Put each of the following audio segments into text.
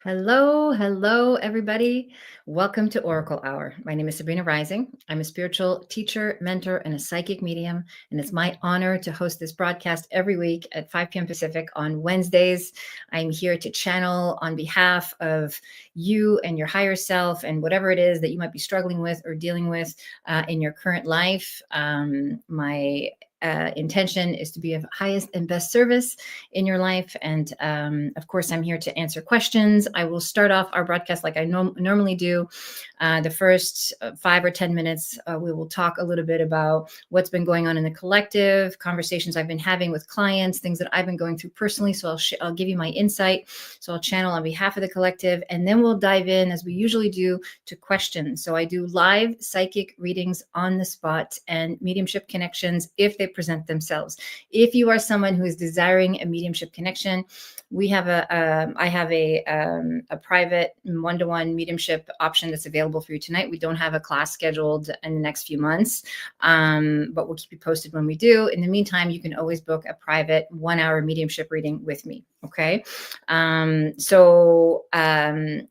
Hello, everybody. Welcome to Oracle Hour. My name is Sabrina Rising. I'm a spiritual teacher, mentor, and a psychic medium, and it's my honor to host this broadcast every week at 5 p.m. Pacific on Wednesdays. I'm here to channel on behalf of you and your higher self and whatever it is that you might be struggling with or dealing with in your current life. My intention is to be of highest and best service in your life. And of course, I'm here to answer questions. I will start off our broadcast like I normally do. The first 5 or 10 minutes, we will talk a little bit about what's been going on in the collective, conversations I've been having with clients, things that I've been going through personally. So I'll give you my insight. So I'll channel on behalf of the collective, and then we'll dive in, as we usually do, to questions. So I do live psychic readings on the spot and mediumship connections if they present themselves. If you are someone who is desiring a mediumship connection, I have a private one-to-one mediumship option that's available for you tonight. We don't have a class scheduled in the next few months, but we'll keep you posted when we do. In the meantime, you can always book a private 1-hour mediumship reading with me. Okay.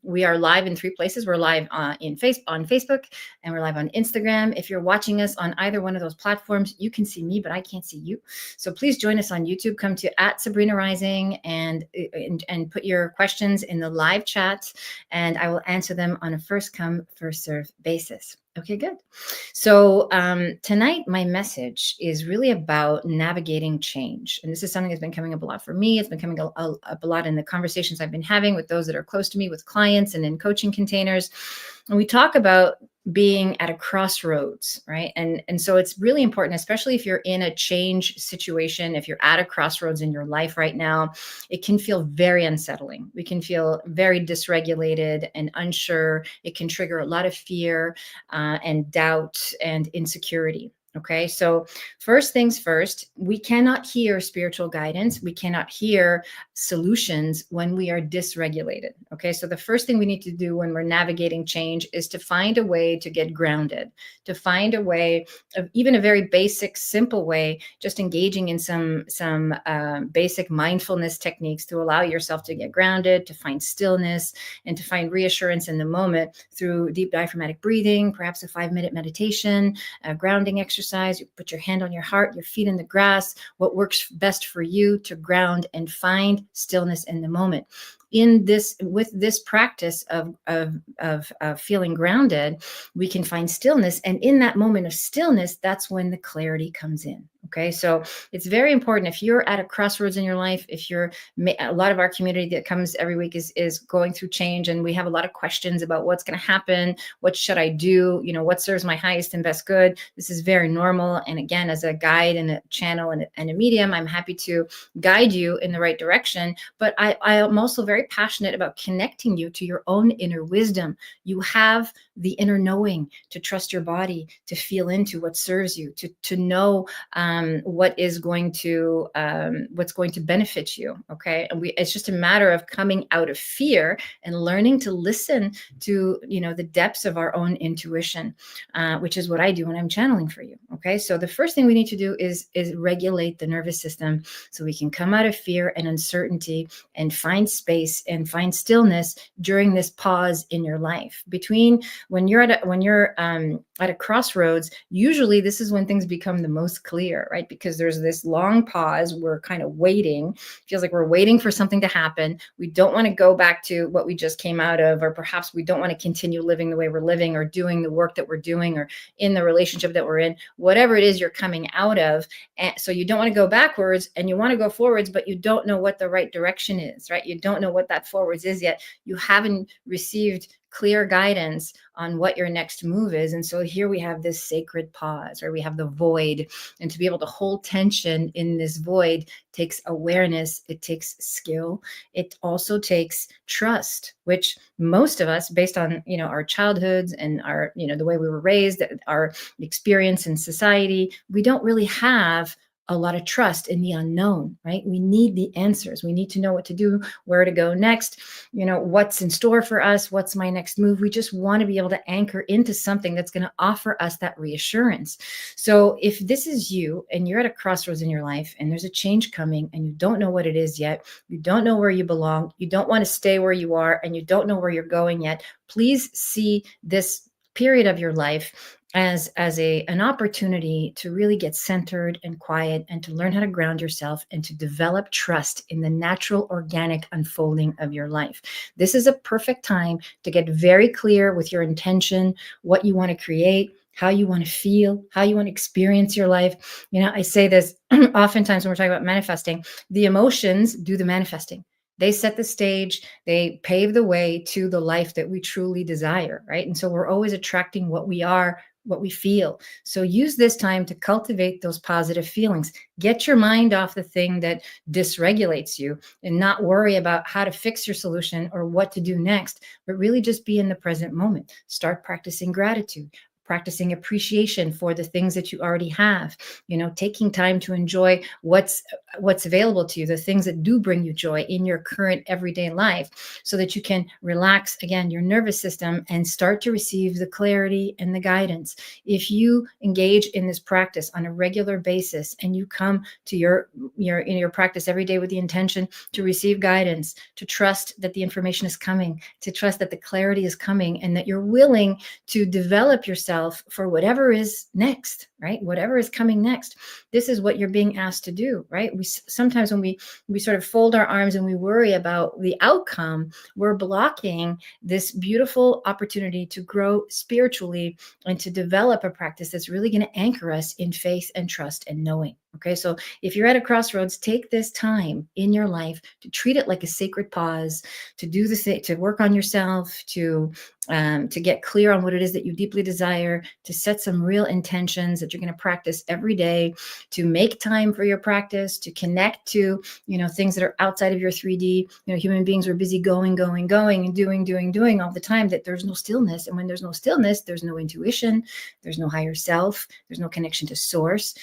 We are live in 3 places. We're live on Facebook, and we're live on Instagram. If you're watching us on either one of those platforms, you can see me, but I can't see you. So please join us on YouTube. Come to @SabrinaRising and put your questions in the live chat, and I will answer them on a first come, first serve basis. Okay, good. So tonight, my message is really about navigating change. And this is something that's been coming up a lot for me. It's been coming up a lot in the conversations I've been having with those that are close to me, with clients and in coaching containers. And we talk about being at a crossroads, right? And so it's really important, especially if you're in a change situation, if you're at a crossroads in your life right now, it can feel very unsettling. We can feel very dysregulated and unsure. It can trigger a lot of fear and doubt and insecurity. Okay, so first things first, we cannot hear spiritual guidance. We cannot hear solutions when we are dysregulated. Okay, so the first thing we need to do when we're navigating change is to find a way to get grounded, to find a way of even a very basic, simple way, just engaging in some basic mindfulness techniques to allow yourself to get grounded, to find stillness, and to find reassurance in the moment through deep diaphragmatic breathing, perhaps a 5-minute meditation, a grounding exercise. You put your hand on your heart, your feet in the grass, what works best for you to ground and find stillness in the moment. With this practice of feeling grounded, we can find stillness. And in that moment of stillness, that's when the clarity comes in. Okay, so it's very important. If you're at a crossroads in your life, if you're a lot of our community that comes every week is going through change, and we have a lot of questions about what's going to happen, what should I do, what serves my highest and best good. This is very normal. And again, as a guide and a channel and a medium, I'm happy to guide you in the right direction. But I am also very passionate about connecting you to your own inner wisdom. You have the inner knowing to trust your body, to feel into what serves you, to know what's going to benefit you. Okay, and it's just a matter of coming out of fear and learning to listen to the depths of our own intuition, which is what I do when I'm channeling for you. Okay, so the first thing we need to do is regulate the nervous system so we can come out of fear and uncertainty and find space and find stillness during this pause in your life. Between when you're at a crossroads, usually this is when things become the most clear, right? Because there's this long pause. We're kind of waiting. Feels like we're waiting for something to happen. We don't want to go back to what we just came out of, or perhaps we don't want to continue living the way we're living, or doing the work that we're doing, or in the relationship that we're in, whatever it is you're coming out of. And so you don't want to go backwards, and you want to go forwards, but you don't know what the right direction is, right? You don't know what that forwards is yet. You haven't received clear guidance on what your next move is. And so here we have this sacred pause, or we have the void. And to be able to hold tension in this void takes awareness. It takes skill. It also takes trust, which most of us, based on, our childhoods and our, the way we were raised, our experience in society, we don't really have a lot of trust in the unknown, right? We need the answers. We need to know what to do, where to go next, what's in store for us, what's my next move. We just want to be able to anchor into something that's going to offer us that reassurance. So if this is you and you're at a crossroads in your life and there's a change coming and you don't know what it is yet, you don't know where you belong, you don't want to stay where you are, and you don't know where you're going yet, please see this period of your life as an opportunity to really get centered and quiet and to learn how to ground yourself and to develop trust in the natural organic unfolding of your life. This is a perfect time to get very clear with your intention, what you want to create, how you want to feel, how you want to experience your life. I say this oftentimes when we're talking about manifesting, the emotions do the manifesting. They set the stage, they pave the way to the life that we truly desire, right? And so we're always attracting what we are, what we feel. So use this time to cultivate those positive feelings. Get your mind off the thing that dysregulates you and not worry about how to fix your solution or what to do next, but really just be in the present moment. Start practicing gratitude, practicing appreciation for the things that you already have, taking time to enjoy what's available to you, the things that do bring you joy in your current everyday life, so that you can relax again your nervous system and start to receive the clarity and the guidance. If you engage in this practice on a regular basis and you come to your practice every day with the intention to receive guidance, to trust that the information is coming, to trust that the clarity is coming, and that you're willing to develop yourself for whatever is next, right? Whatever is coming next. This is what you're being asked to do, right? We sometimes when we sort of fold our arms and we worry about the outcome, we're blocking this beautiful opportunity to grow spiritually and to develop a practice that's really going to anchor us in faith and trust and knowing. Okay, so if you're at a crossroads, take this time in your life to treat it like a sacred pause, to do the thing, to work on yourself, to get clear on what it is that you deeply desire, to set some real intentions that you're going to practice every day, to make time for your practice, to connect to things that are outside of your 3D. Human beings are busy going and doing all the time, that there's no stillness. And when there's no stillness, there's no intuition, there's no higher self, there's no connection to source.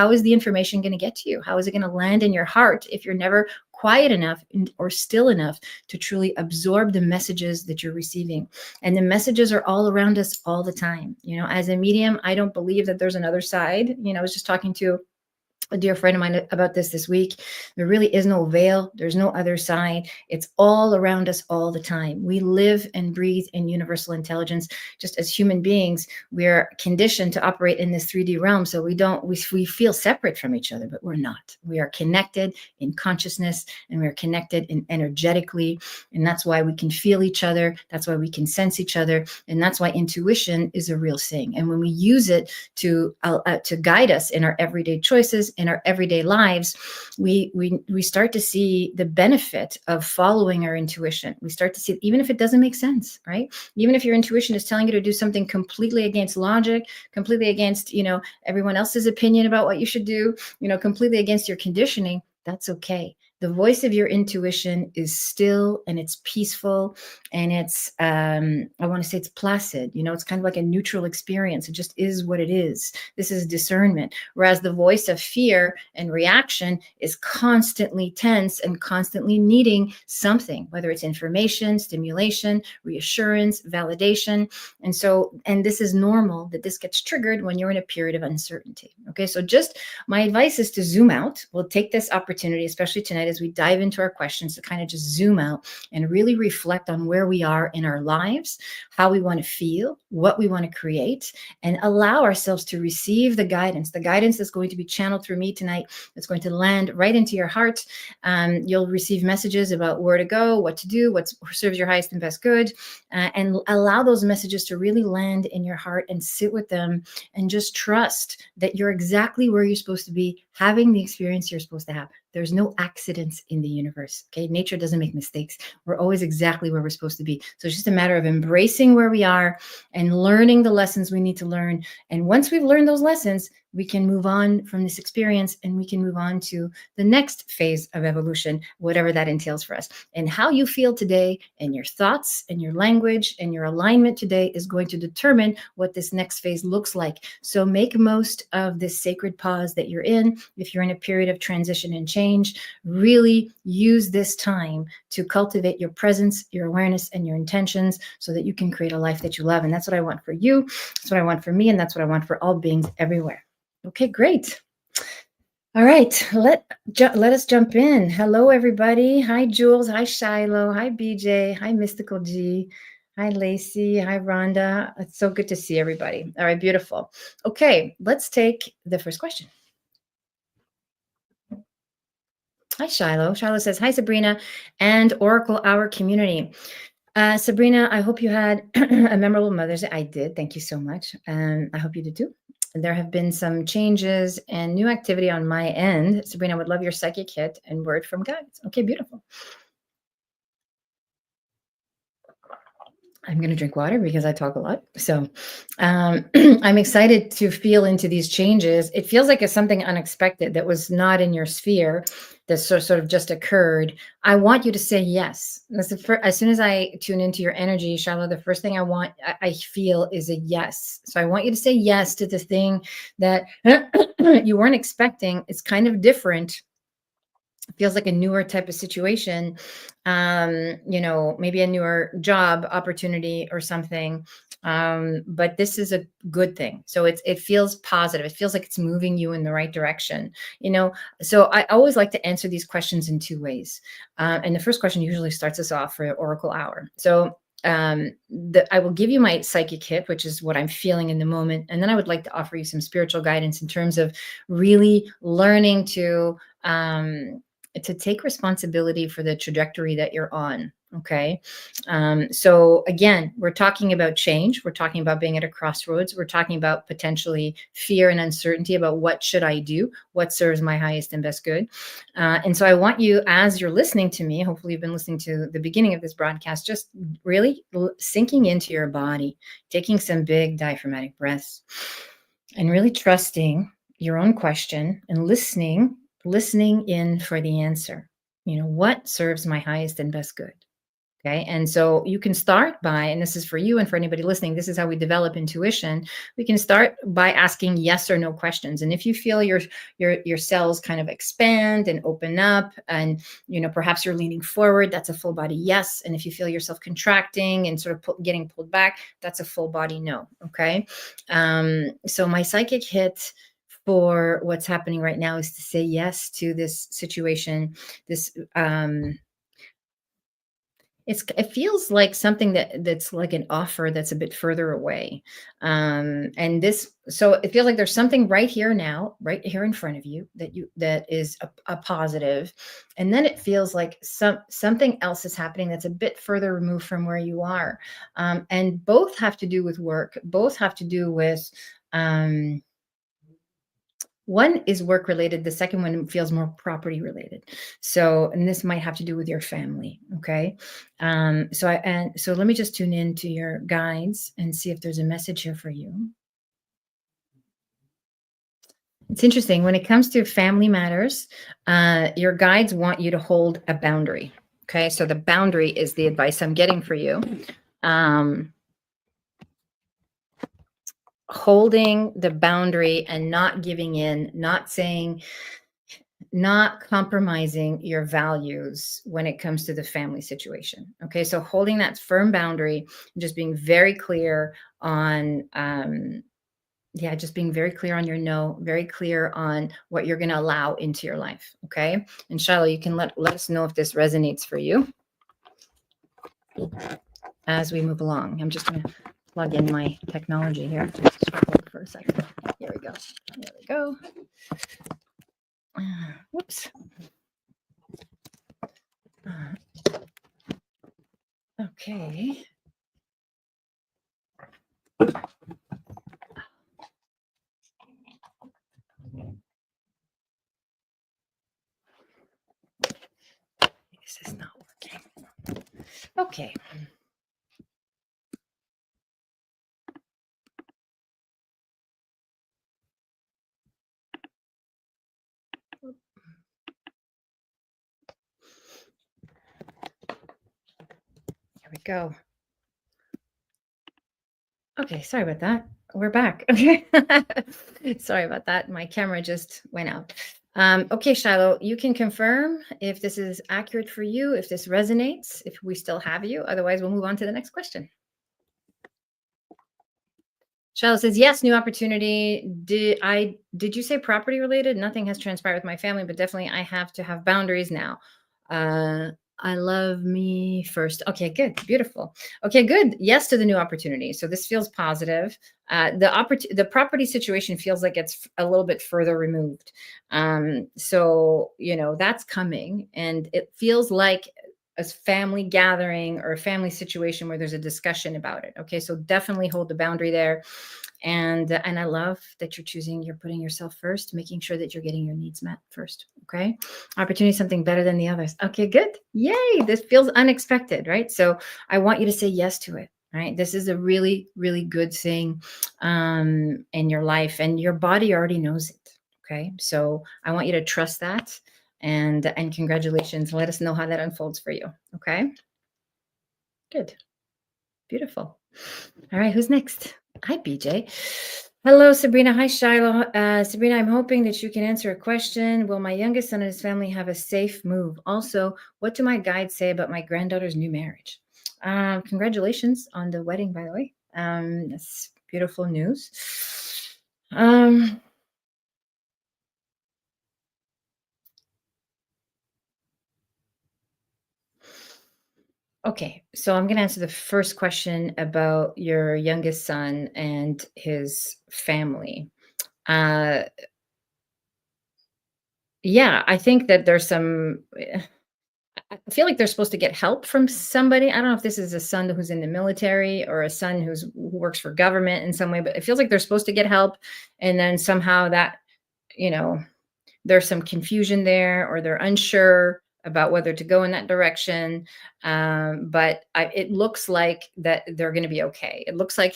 How is the information going to get to you? How is it going to land in your heart if you're never quiet enough or still enough to truly absorb the messages that you're receiving? And the messages are all around us all the time. As a medium, I don't believe that there's another side. I was just talking to a dear friend of mine about this week. There really is no veil. There's no other side. It's all around us all the time. We live and breathe in universal intelligence. Just as human beings, we're conditioned to operate in this 3D realm. So we feel separate from each other, but we're not. We are connected in consciousness, and we're connected energetically. And that's why we can feel each other. That's why we can sense each other. And that's why intuition is a real thing. And when we use it to guide us in our everyday choices, in our everyday lives, we start to see the benefit of following our intuition. We start to see, even if it doesn't make sense, right? Even if your intuition is telling you to do something completely against logic, completely against, everyone else's opinion about what you should do, completely against your conditioning, that's okay. The voice of your intuition is still, and it's peaceful, and it's, I want to say it's placid. It's kind of like a neutral experience. It just is what it is. This is discernment. Whereas the voice of fear and reaction is constantly tense and constantly needing something, whether it's information, stimulation, reassurance, validation. And this is normal that this gets triggered when you're in a period of uncertainty. Okay, so just my advice is to zoom out. We'll take this opportunity, especially tonight, as we dive into our questions, to kind of just zoom out and really reflect on where we are in our lives, how we want to feel, what we want to create, and allow ourselves to receive the guidance that's going to be channeled through me tonight. That's going to land right into your heart. You'll receive messages about where to go, what to do, what serves your highest and best good, and allow those messages to really land in your heart and sit with them, and just trust that you're exactly where you're supposed to be, having the experience you're supposed to have. There's no accidents in the universe. Okay, nature doesn't make mistakes. We're always exactly where we're supposed to be. So it's just a matter of embracing where we are and learning the lessons we need to learn. And once we've learned those lessons, we can move on from this experience and we can move on to the next phase of evolution, whatever that entails for us. And how you feel today and your thoughts and your language and your alignment today is going to determine what this next phase looks like. So make most of this sacred pause that you're in. If you're in a period of transition and change, really use this time to cultivate your presence, your awareness, and your intentions so that you can create a life that you love. And that's what I want for you. That's what I want for me. And that's what I want for all beings everywhere. Okay, great. All right, let us jump in. Hello, everybody. Hi, Jules. Hi, Shiloh. Hi, BJ. Hi, Mystical G. Hi, Lacey. Hi, Rhonda. It's so good to see everybody. All right, beautiful. Okay, let's take the first question. Hi, Shiloh. Shiloh says, hi, Sabrina and Oracle Hour community. Sabrina, I hope you had a memorable Mother's Day. I did. Thank you so much. I hope you did too. There have been some changes and new activity on my end. Sabrina, I would love your psychic hit and word from guides. Okay, beautiful. I'm going to drink water because I talk a lot. So I'm excited to feel into these changes. It feels like it's something unexpected that was not in your sphere that sort of just occurred. I want you to say yes. As soon as I tune into your energy, Charlotte, the first thing I feel is a yes. So I want you to say yes to the thing that you weren't expecting. It's kind of different. Feels like a newer type of situation, maybe a newer job opportunity or something. But this is a good thing. So it feels positive. It feels like it's moving you in the right direction. So I always like to answer these questions in two ways. And the first question usually starts us off for Oracle Hour. So I will give you my psychic hit, which is what I'm feeling in the moment. And then I would like to offer you some spiritual guidance in terms of really learning to take responsibility for the trajectory that you're on. Okay. So again, we're talking about change. We're talking about being at a crossroads. We're talking about potentially fear and uncertainty about what should I do? What serves my highest and best good? And so I want you, as you're listening to me, hopefully you've been listening to the beginning of this broadcast, just really sinking into your body, taking some big diaphragmatic breaths and really trusting your own question and listening in for the answer. What serves my highest and best good? Okay. And so you can start by, and this is for you and for anybody listening, this is how we develop intuition. We can start by asking yes or no questions. And if you feel your cells kind of expand and open up and, perhaps you're leaning forward, that's a full body yes. And if you feel yourself contracting and sort of getting pulled back, that's a full body no. Okay. So my psychic hit for what's happening right now is to say yes to this situation, this, it feels like something that's like an offer that's a bit further away. So it feels like there's something right here now, right here in front of you that is a positive. And then it feels like something else is happening that's a bit further removed from where you are. And both have to do with work, both have to do with, one is work related. The second one feels more property related. So, and this might have to do with your family. Okay. So let me just tune in to your guides and see if there's a message here for you. It's interesting when it comes to family matters, your guides want you to hold a boundary. Okay. So the boundary is the advice I'm getting for you. Holding the boundary and not giving in, not compromising your values when it comes to the family situation. Okay. So holding that firm boundary, just being very clear on, just being very clear on your no, very clear on what you're going to allow into your life. Okay. And Shiloh, you can let us know if this resonates for you as we move along. I'm just going to plug in my technology here. Just hold for a second. Here we go. There we go. Whoops. Okay. This is not working. Okay. we go. Okay, sorry about that. We're back. Okay. Sorry about that. My camera just went out. Okay, Shiloh, you can confirm if this is accurate for you, if this resonates, if we still have you. Otherwise, we'll move on to the next question. Shiloh says, yes, new opportunity. Did you say property related? Nothing has transpired with my family, but definitely I have to have boundaries now. I love me first. Okay, good. Beautiful. Okay, good. Yes to the new opportunity. So this feels positive. The property situation feels like it's a little bit further removed. So, that's coming, and it feels like a family gathering or a family situation where there's a discussion about it. Okay, so definitely hold the boundary there. And I love that you're putting yourself first, making sure that you're getting your needs met first. Okay, opportunity is something better than the others. Okay, good. Yay, this feels unexpected, right? So I want you to say yes to it. Right, this is a really, really good thing in your life, and your body already knows it. Okay, so I want you to trust that, and congratulations. Let us know how that unfolds for you. Okay, good. Beautiful. All right, who's next? Hi, BJ. Hello, Sabrina. Hi, Shiloh. Sabrina, I'm hoping that you can answer a question. Will my youngest son and his family have a safe move? Also, what do my guides say about my granddaughter's new marriage? Congratulations on the wedding, by the way. That's beautiful news. Okay, so I'm going to answer the first question about your youngest son and his family. Yeah, I think that there's some. I feel like they're supposed to get help from somebody. I don't know if this is a son who's in the military or a son who works for government in some way, but it feels like they're supposed to get help, and then somehow that you know there's some confusion there, or they're unsure about whether to go in that direction. But it looks like that they're going to be okay. It looks like,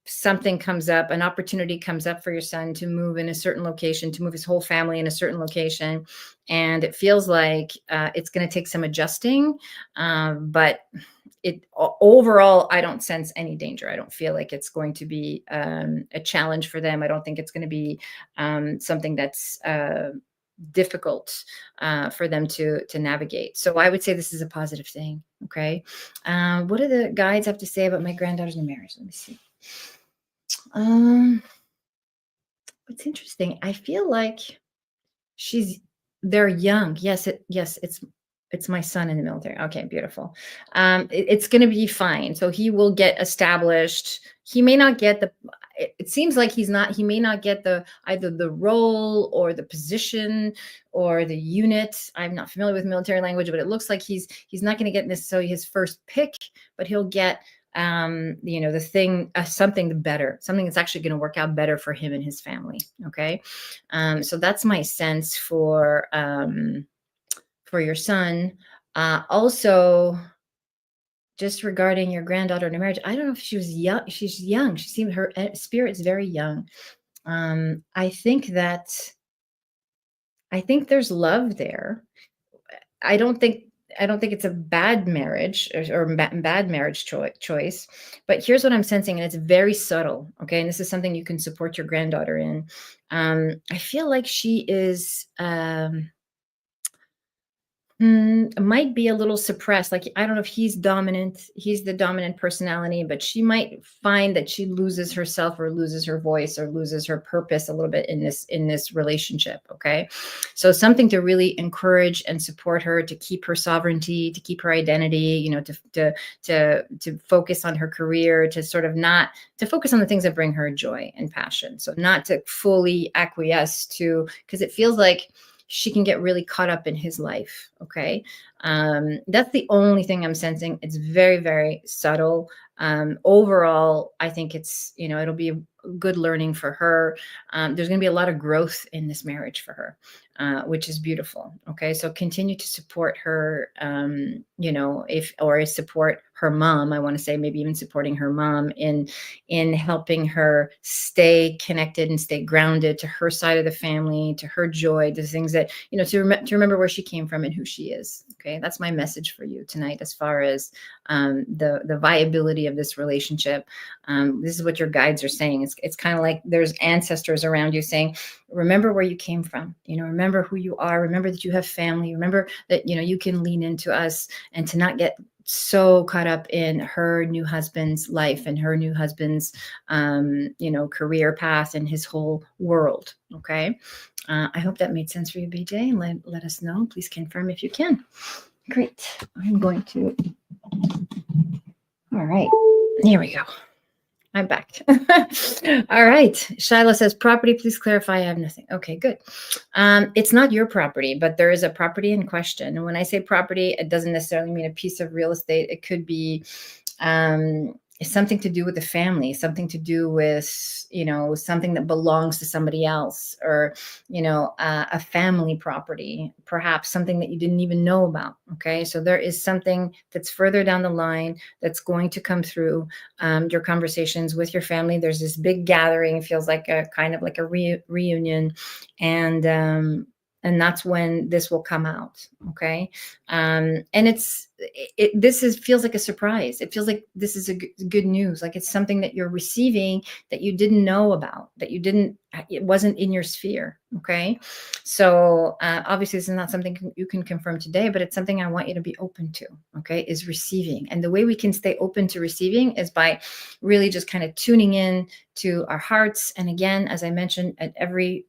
something comes up, an opportunity comes up for your son to move in a certain location, to move his whole family in a certain location. And it feels like it's going to take some adjusting. But overall, I don't sense any danger. I don't feel like it's going to be a challenge for them. I don't think it's going to be something that's difficult for them to navigate. So I would say this is a positive thing. Okay. What do the guides have to say about my granddaughter's new marriage? Let me see. What's interesting, I feel like they're young. Yes, it's my son in the military. Okay, beautiful. It's going to be fine. So he will get established. He may not get it seems like he may not get either the role or the position or the unit. I'm not familiar with military language, but it looks like he's not going to get necessarily his first pick, but he'll get the thing, something better, something that's actually going to work out better for him and his family. Okay. So that's my sense for your son. Also, just regarding your granddaughter in a marriage, I don't know if she was young. She's young. She seemed, her spirit's very young. I think there's love there. I don't think it's a bad marriage or bad marriage choice. But here's what I'm sensing, and it's very subtle. Okay, and this is something you can support your granddaughter in. I feel like she is. Might be a little suppressed. Like, I don't know if he's dominant, he's the dominant personality, but she might find that she loses herself or loses her voice or loses her purpose a little bit in this relationship. Okay. So something to really encourage and support her, to keep her sovereignty, to keep her identity, to focus on her career, to sort of not to focus on the things that bring her joy and passion. So not to fully acquiesce to, because it feels like she can get really caught up in his life. Okay. That's the only thing I'm sensing. It's very, very subtle. Overall, I think it's, it'll be a good learning for her. There's going to be a lot of growth in this marriage for her, which is beautiful. Okay. So continue to support her, support her mom. I want to say maybe even supporting her mom in helping her stay connected and stay grounded to her side of the family, to her joy, to things that, to remember where she came from and who she is. Okay, that's my message for you tonight as far as the viability of this relationship. This is what your guides are saying. It's kind of like there's ancestors around you saying, remember where you came from, remember who you are, remember that you have family, remember that, you can lean into us, and to not get so caught up in her new husband's life and her new husband's, career path and his whole world. Okay. I hope that made sense for you, BJ. Let us know. Please confirm if you can. Great. I'm going to. All right. Here we go. I'm back. All right. Shiloh says, property, please clarify. I have nothing. Okay, good. It's not your property, but there is a property in question. And when I say property, it doesn't necessarily mean a piece of real estate. It could be something to do with the family, something to do with, something that belongs to somebody else, or, a family property, perhaps something that you didn't even know about. Okay. So there is something that's further down the line that's going to come through your conversations with your family. There's this big gathering. It feels like a kind of like a reunion. And that's when this will come out. Okay. And feels like a surprise. It feels like this is good news. Like it's something that you're receiving that you didn't know about, it wasn't in your sphere. Okay. So obviously this is not something you can confirm today, but it's something I want you to be open to. Okay. Is receiving. And the way we can stay open to receiving is by really just kind of tuning in to our hearts. And again, as I mentioned at every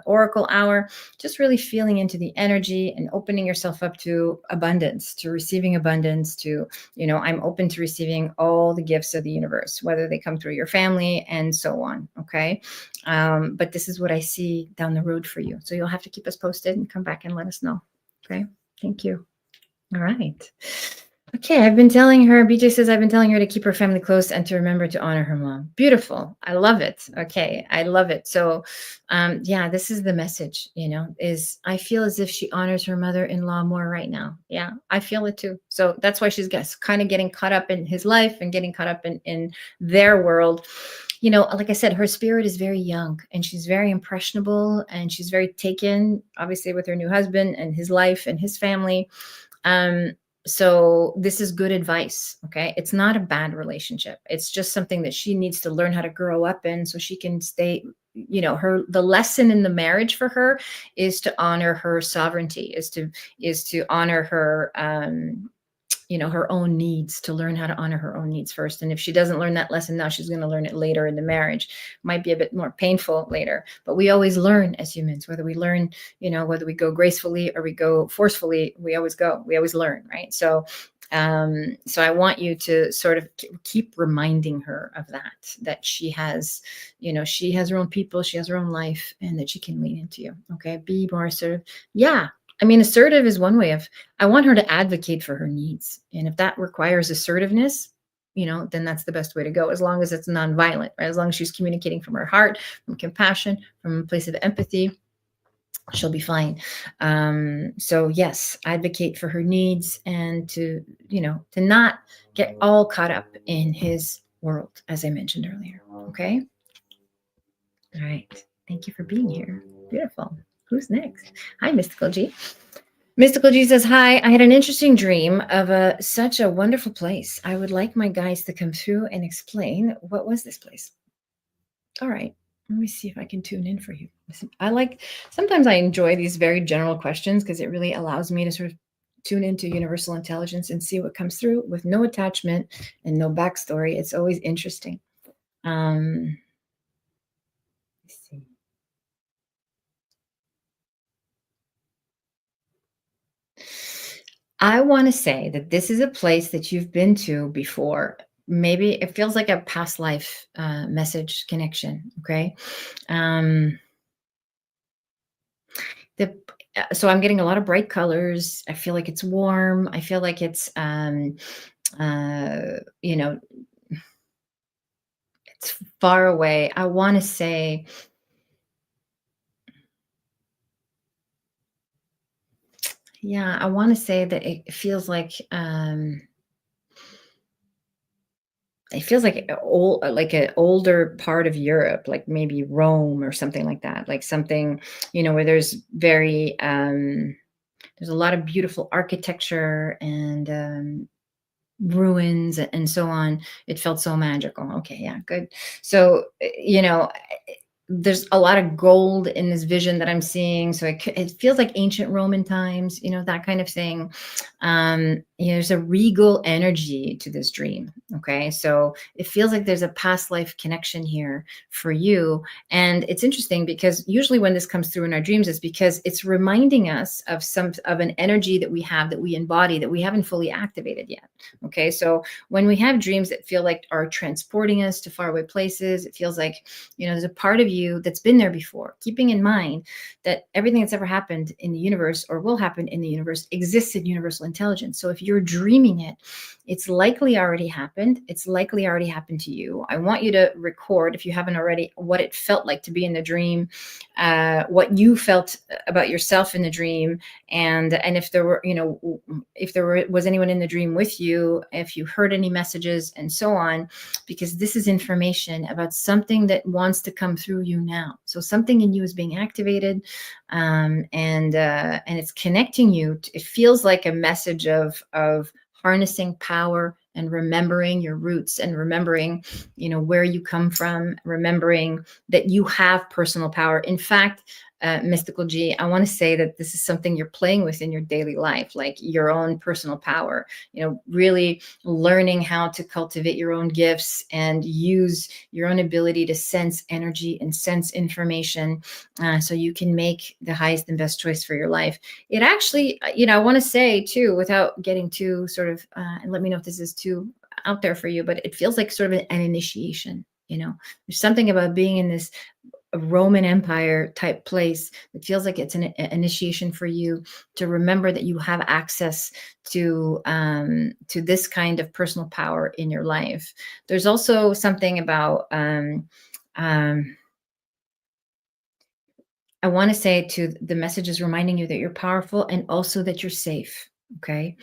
oracle hour, just really feeling into the energy and opening yourself up to abundance, to receiving abundance, to, I'm open to receiving all the gifts of the universe, whether they come through your family and so on. Okay. But this is what I see down the road for you. So you'll have to keep us posted and come back and let us know. Okay. Thank you. All right. Okay, I've been telling her, BJ says, I've been telling her to keep her family close and to remember to honor her mom. Beautiful. I love it. Okay, I love it. So, this is the message, is I feel as if she honors her mother-in-law more right now. Yeah, I feel it too. So that's why she's kind of getting caught up in his life and getting caught up in their world. Like I said, her spirit is very young and she's very impressionable and she's very taken, obviously, with her new husband and his life and his family. So this is good advice. Okay. It's not a bad relationship. It's just something that she needs to learn how to grow up in so she can stay, the lesson in the marriage for her is to honor her sovereignty, is to honor her, her own needs, to learn how to honor her own needs first. And if she doesn't learn that lesson now, she's going to learn it later in the marriage. Might be a bit more painful later, but we always learn as humans, whether we learn, whether we go gracefully or we go forcefully, we always learn. Right. So I want you to sort of keep reminding her of that she has, she has her own people, she has her own life, and that she can lean into you. Okay. Be more assertive. Yeah. I mean, assertive is one way I want her to advocate for her needs. And if that requires assertiveness, then that's the best way to go, as long as it's nonviolent, right? As long as she's communicating from her heart, from compassion, from a place of empathy, she'll be fine. So yes, advocate for her needs and to not get all caught up in his world, as I mentioned earlier. Okay. All right. Thank you for being here. Beautiful. Who's next? Hi, Mystical G. Mystical G says, hi, I had an interesting dream of such a wonderful place. I would like my guides to come through and explain what was this place. All right. Let me see if I can tune in for you. Sometimes I enjoy these very general questions because it really allows me to sort of tune into universal intelligence and see what comes through with no attachment and no backstory. It's always interesting. Let's see. I want to say that this is a place that you've been to before. Maybe it feels like a past life message connection. Okay. So I'm getting a lot of bright colors. I feel like it's warm. I feel like it's, it's far away. I want to say, I want to say that it feels like, it feels like like an older part of Europe, like maybe Rome or something like that, like something, where there's a lot of beautiful architecture and ruins and so on. It felt so magical. Okay, yeah, good. So, there's a lot of gold in this vision that I'm seeing. So it feels like ancient Roman times, that kind of thing. There's a regal energy to this dream. Okay. So it feels like there's a past life connection here for you. And it's interesting because usually when this comes through in our dreams, it's because it's reminding us of an energy that we have, that we embody, that we haven't fully activated yet. Okay. So when we have dreams that feel like are transporting us to faraway places, it feels like, there's a part of you that's been there before, keeping in mind that everything that's ever happened in the universe or will happen in the universe exists in universal intelligence. So if you're dreaming it, it's likely already happened. It's likely already happened to you. I want you to record, if you haven't already, what it felt like to be in the dream, what you felt about yourself in the dream, and if there were, was anyone in the dream with you, if you heard any messages and so on, because this is information about something that wants to come through you now. So something in you is being activated, and it's connecting you. It feels like a message of harnessing power and remembering your roots and remembering, where you come from, remembering that you have personal power. In fact, Mystical G, I want to say that this is something you're playing with in your daily life, like your own personal power, really learning how to cultivate your own gifts and use your own ability to sense energy and sense information, so you can make the highest and best choice for your life. It actually, I want to say too, without getting too sort of, and let me know if this is too out there for you, but it feels like sort of an initiation. There's something about being in this a Roman Empire type place. It feels like it's an initiation for you to remember that you have access to this kind of personal power in your life. There's also something about I want to say to the messages reminding you that you're powerful and also that you're safe. Okay.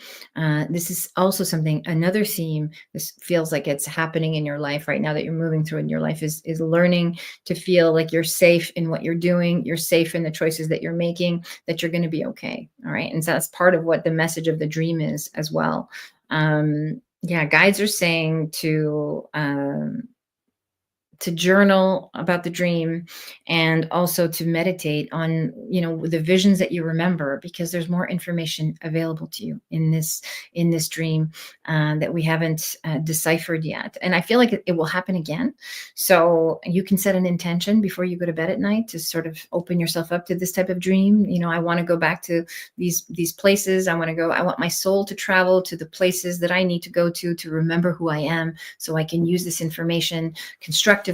This is also something, another theme. This feels like it's happening in your life right now that you're moving through in your life is learning to feel like you're safe in what you're doing. You're safe in the choices that you're making, that you're going to be okay. All right. And so that's part of what the message of the dream is as well. Yeah. Guides are saying to journal about the dream and also to meditate on the visions that you remember, because there's more information available to you in this dream, that we haven't deciphered yet. And I feel like it will happen again. So you can set an intention before you go to bed at night to sort of open yourself up to this type of dream. I want to go back to these places. I want my soul to travel to the places that I need to go to remember who I am, so I can use this information constructively,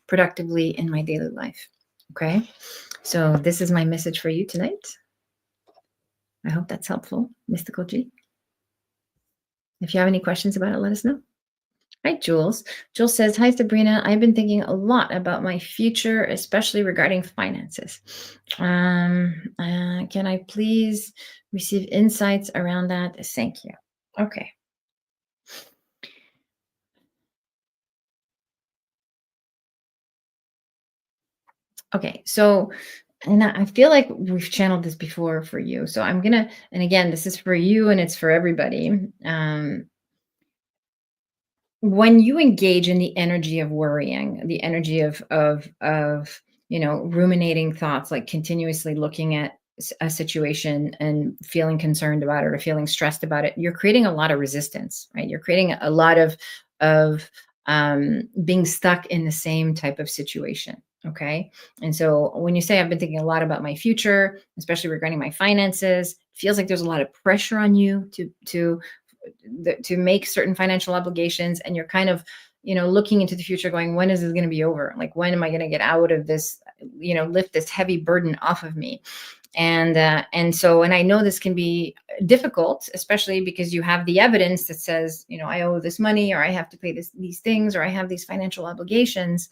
productively in my daily life. Okay. So this is my message for you tonight. I hope that's helpful, Mystical G. If you have any questions about it, let us know. Hi, Jules. Jules says, hi, Sabrina. I've been thinking a lot about my future, especially regarding finances. Can I please receive insights around that? Thank you. Okay. Okay. So, and I feel like we've channeled this before for you. So and again, this is for you and it's for everybody. When you engage in the energy of worrying, the energy of ruminating thoughts, like continuously looking at a situation and feeling concerned about it or feeling stressed about it, you're creating a lot of resistance, right? You're creating a lot of being stuck in the same type of situation. Okay. And so when you say, I've been thinking a lot about my future, especially regarding my finances, it feels like there's a lot of pressure on you to make certain financial obligations, and you're kind of looking into the future going, when is this going to be over? Like, when am I going to get out of this, lift this heavy burden off of me? And I know this can be difficult, especially because you have the evidence that says, I owe this money, or I have to pay these things, or I have these financial obligations.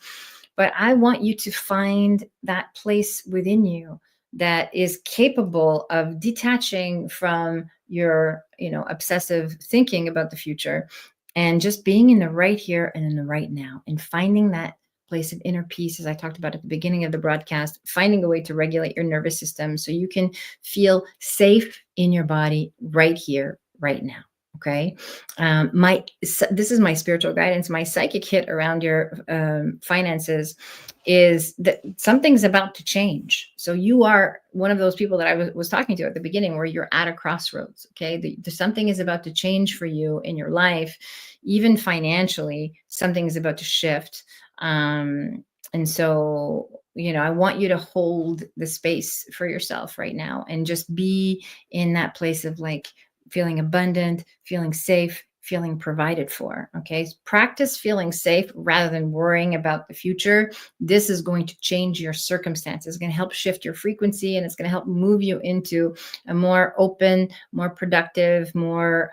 But I want you to find that place within you that is capable of detaching from your obsessive thinking about the future and just being in the right here and in the right now, and finding that place of inner peace, as I talked about at the beginning of the broadcast, finding a way to regulate your nervous system so you can feel safe in your body right here, right now. Okay. This is my spiritual guidance. My psychic hit around your finances is that something's about to change. So you are one of those people that I was talking to at the beginning, where you're at a crossroads. Okay. Something is about to change for you in your life, even financially. Something is about to shift. And so, I want you to hold the space for yourself right now and just be in that place of like feeling abundant, feeling safe, feeling provided for. Okay. Practice feeling safe rather than worrying about the future. This is going to change your circumstances. It's going to help shift your frequency, and it's going to help move you into a more open, more productive, more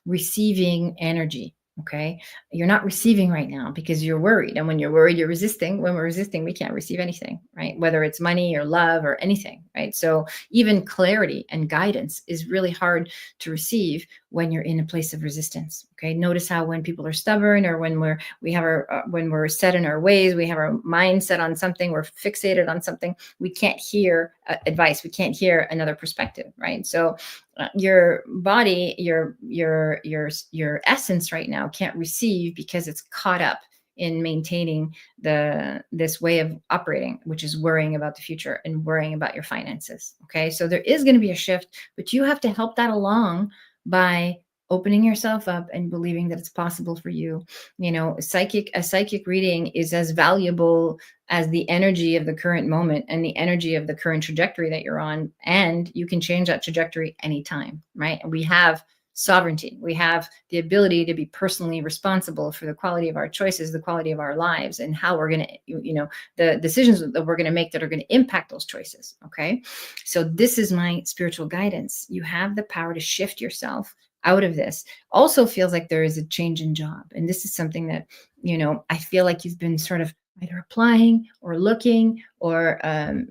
receiving energy. Okay. You're not receiving right now because you're worried. And when you're worried, you're resisting. When we're resisting, we can't receive anything, right? Whether it's money or love or anything, right? So even clarity and guidance is really hard to receive when you're in a place of resistance. Okay. Notice how when people are stubborn, or when when we're set in our ways, we have our mind set on something, we're fixated on something, we can't hear advice. We can't hear another perspective, right? So your body, your essence right now can't receive because it's caught up in maintaining this way of operating, which is worrying about the future and worrying about your finances. Okay, so there is going to be a shift, but you have to help that along by opening yourself up and believing that it's possible for you. A psychic reading is as valuable as the energy of the current moment and the energy of the current trajectory that you're on. And you can change that trajectory anytime, right? And we have sovereignty. We have the ability to be personally responsible for the quality of our choices, the quality of our lives, and how we're going to, the decisions that we're going to make that are going to impact those choices. Okay. So this is my spiritual guidance. You have the power to shift yourself out of this. Also feels like there is a change in job. And this is something that, I feel like you've been sort of either applying or looking or,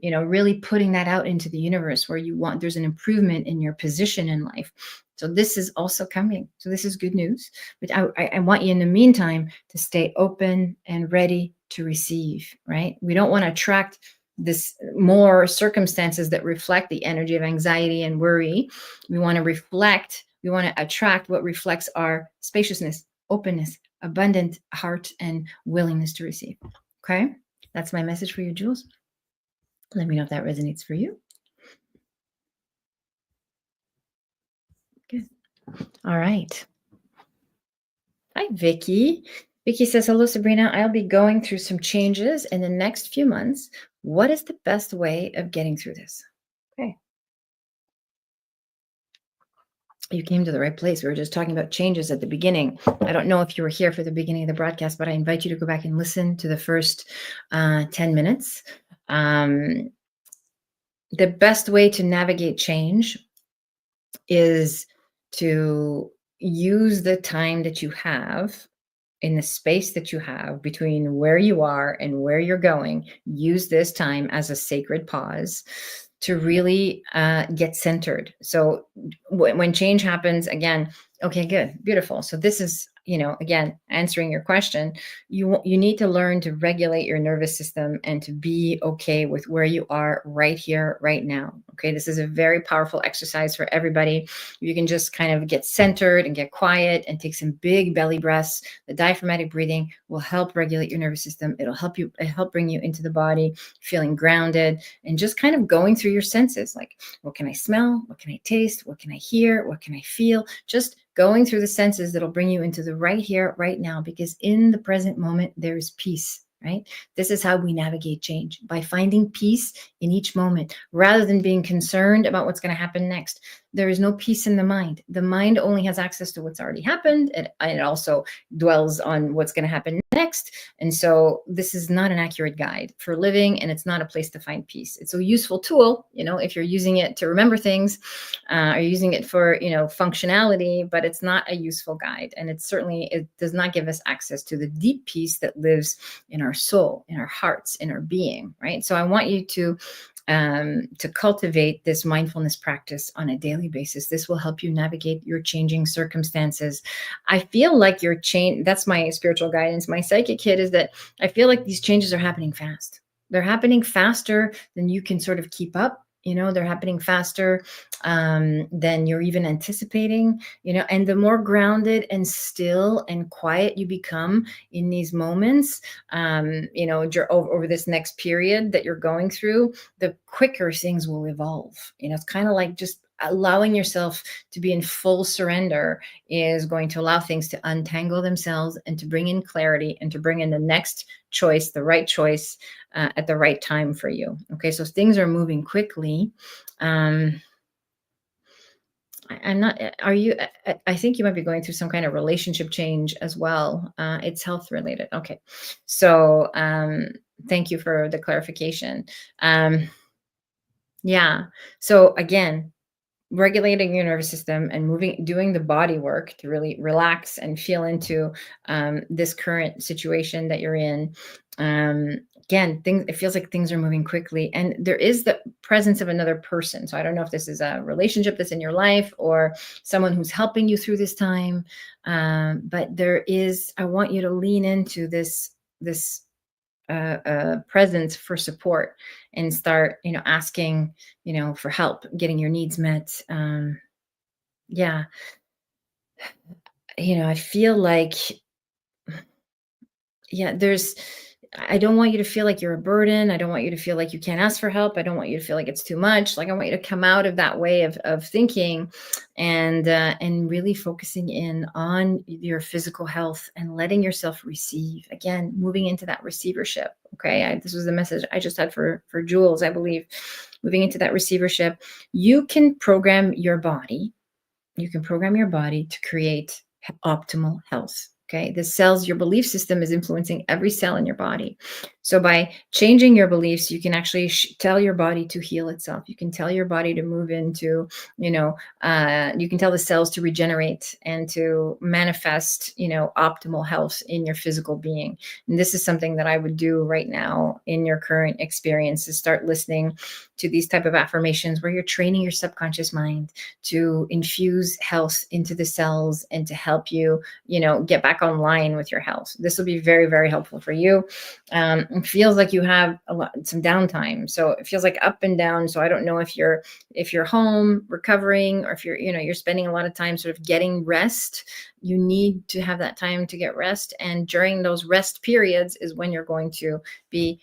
really putting that out into the universe, where there's an improvement in your position in life. So this is also coming. So this is good news. But I want you in the meantime to stay open and ready to receive, right? We don't want to attract this more circumstances that reflect the energy of anxiety and worry. We want to attract what reflects our spaciousness, openness, abundant heart, and willingness to receive. Okay. That's my message for you, Jules. Let me know if that resonates for you. Good. All right. Hi, Vicky. Vicky says, hello, Sabrina. I'll be going through some changes in the next few months. What is the best way of getting through this? Okay. You came to the right place. We were just talking about changes at the beginning. I don't know if you were here for the beginning of the broadcast, but I invite you to go back and listen to the first 10 minutes. The best way to navigate change is to use the time that you have in the space that you have between where you are and where you're going. Use this time as a sacred pause to really get centered. So when change happens, again, okay, good, beautiful. So this is, again, answering your question, you need to learn to regulate your nervous system and to be okay with where you are right here, right now. Okay, this is a very powerful exercise for everybody. You can just kind of get centered and get quiet and take some big belly breaths. The diaphragmatic breathing will help regulate your nervous system. It'll help bring you into the body, feeling grounded, and just kind of going through your senses. Like, what can I smell? What can I taste? What can I hear? What can I feel? Just going through the senses that'll bring you into the right here, right now, because in the present moment, there is peace, right? This is how we navigate change, by finding peace in each moment, rather than being concerned about what's going to happen next. There is no peace in the mind. The mind only has access to what's already happened. It also dwells on what's going to happen next. And so this is not an accurate guide for living, and it's not a place to find peace. It's a useful tool, if you're using it to remember things, or using it for, functionality, but it's not a useful guide. And it does not give us access to the deep peace that lives in our soul, in our hearts, in our being, right? So I want you to to cultivate this mindfulness practice on a daily basis. This will help you navigate your changing circumstances. I feel like your change, that's my spiritual guidance. My psychic hit is that I feel like these changes are happening fast. They're happening faster than you can sort of keep up. They're happening faster than you're even anticipating, and the more grounded and still and quiet you become in these moments, over this next period that you're going through, the quicker things will evolve. It's kind of like just allowing yourself to be in full surrender is going to allow things to untangle themselves and to bring in clarity and to bring in the next choice, the right choice at the right time for you. Okay, so things are moving quickly. I'm not, are you, I think you might be going through some kind of relationship change as well. It's health related. Okay. So, thank you for the clarification. Yeah. So again, regulating your nervous system and doing the body work to really relax and feel into this current situation that you're in. Again, it feels like things are moving quickly, and there is the presence of another person. So I don't know if this is a relationship that's in your life or someone who's helping you through this time. But I want you to lean into this presence for support and start, asking, for help, getting your needs met. Yeah. I feel like, yeah, I don't want you to feel like you're a burden. I don't want you to feel like you can't ask for help. I don't want you to feel like it's too much. Like, I want you to come out of that way of thinking and really focusing in on your physical health and letting yourself receive. Again, moving into that receivership. Okay. This was the message I just had for Jules, I believe. Moving into that receivership. You can program your body to create optimal health. Okay. Your belief system is influencing every cell in your body. So by changing your beliefs, you can actually tell your body to heal itself. You can tell your body to move into, you can tell the cells to regenerate and to manifest, optimal health in your physical being. And this is something that I would do right now in your current experience, is start listening to these type of affirmations where you're training your subconscious mind to infuse health into the cells and to help you, get back online with your health. This will be very, very helpful for you. It feels like you have some downtime. So it feels like up and down. So I don't know if you're home recovering, or if you're spending a lot of time sort of getting rest. You need to have that time to get rest. And during those rest periods is when you're going to be,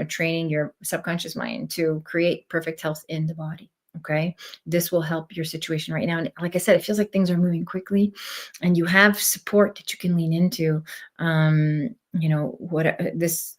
training your subconscious mind to create perfect health in the body. Okay. This will help your situation right now. And like I said, it feels like things are moving quickly and you have support that you can lean into. This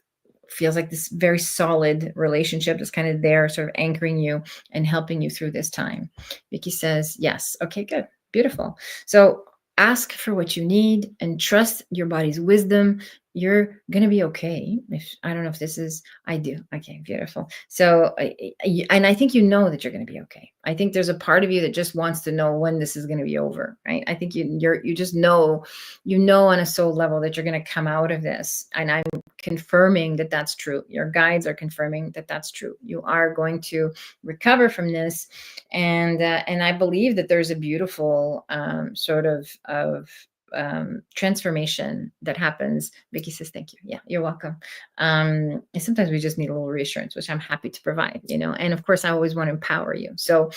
feels like this very solid relationship that's kind of there, sort of anchoring you and helping you through this time. Vicky says, yes. Okay, good. Beautiful. So ask for what you need and trust your body's wisdom. You're going to be okay. I don't know if this is, I do. Okay, beautiful. So, and I think that you're going to be okay. I think there's a part of you that just wants to know when this is going to be over, right? I think you just know, on a soul level that you're going to come out of this. And I'm confirming that that's true. Your guides are confirming that that's true. You are going to recover from this. And I believe that there's a beautiful sort of transformation that happens. Vicky says, thank you. Yeah, you're welcome. And sometimes we just need a little reassurance, which I'm happy to provide, and of course I always want to empower you. So,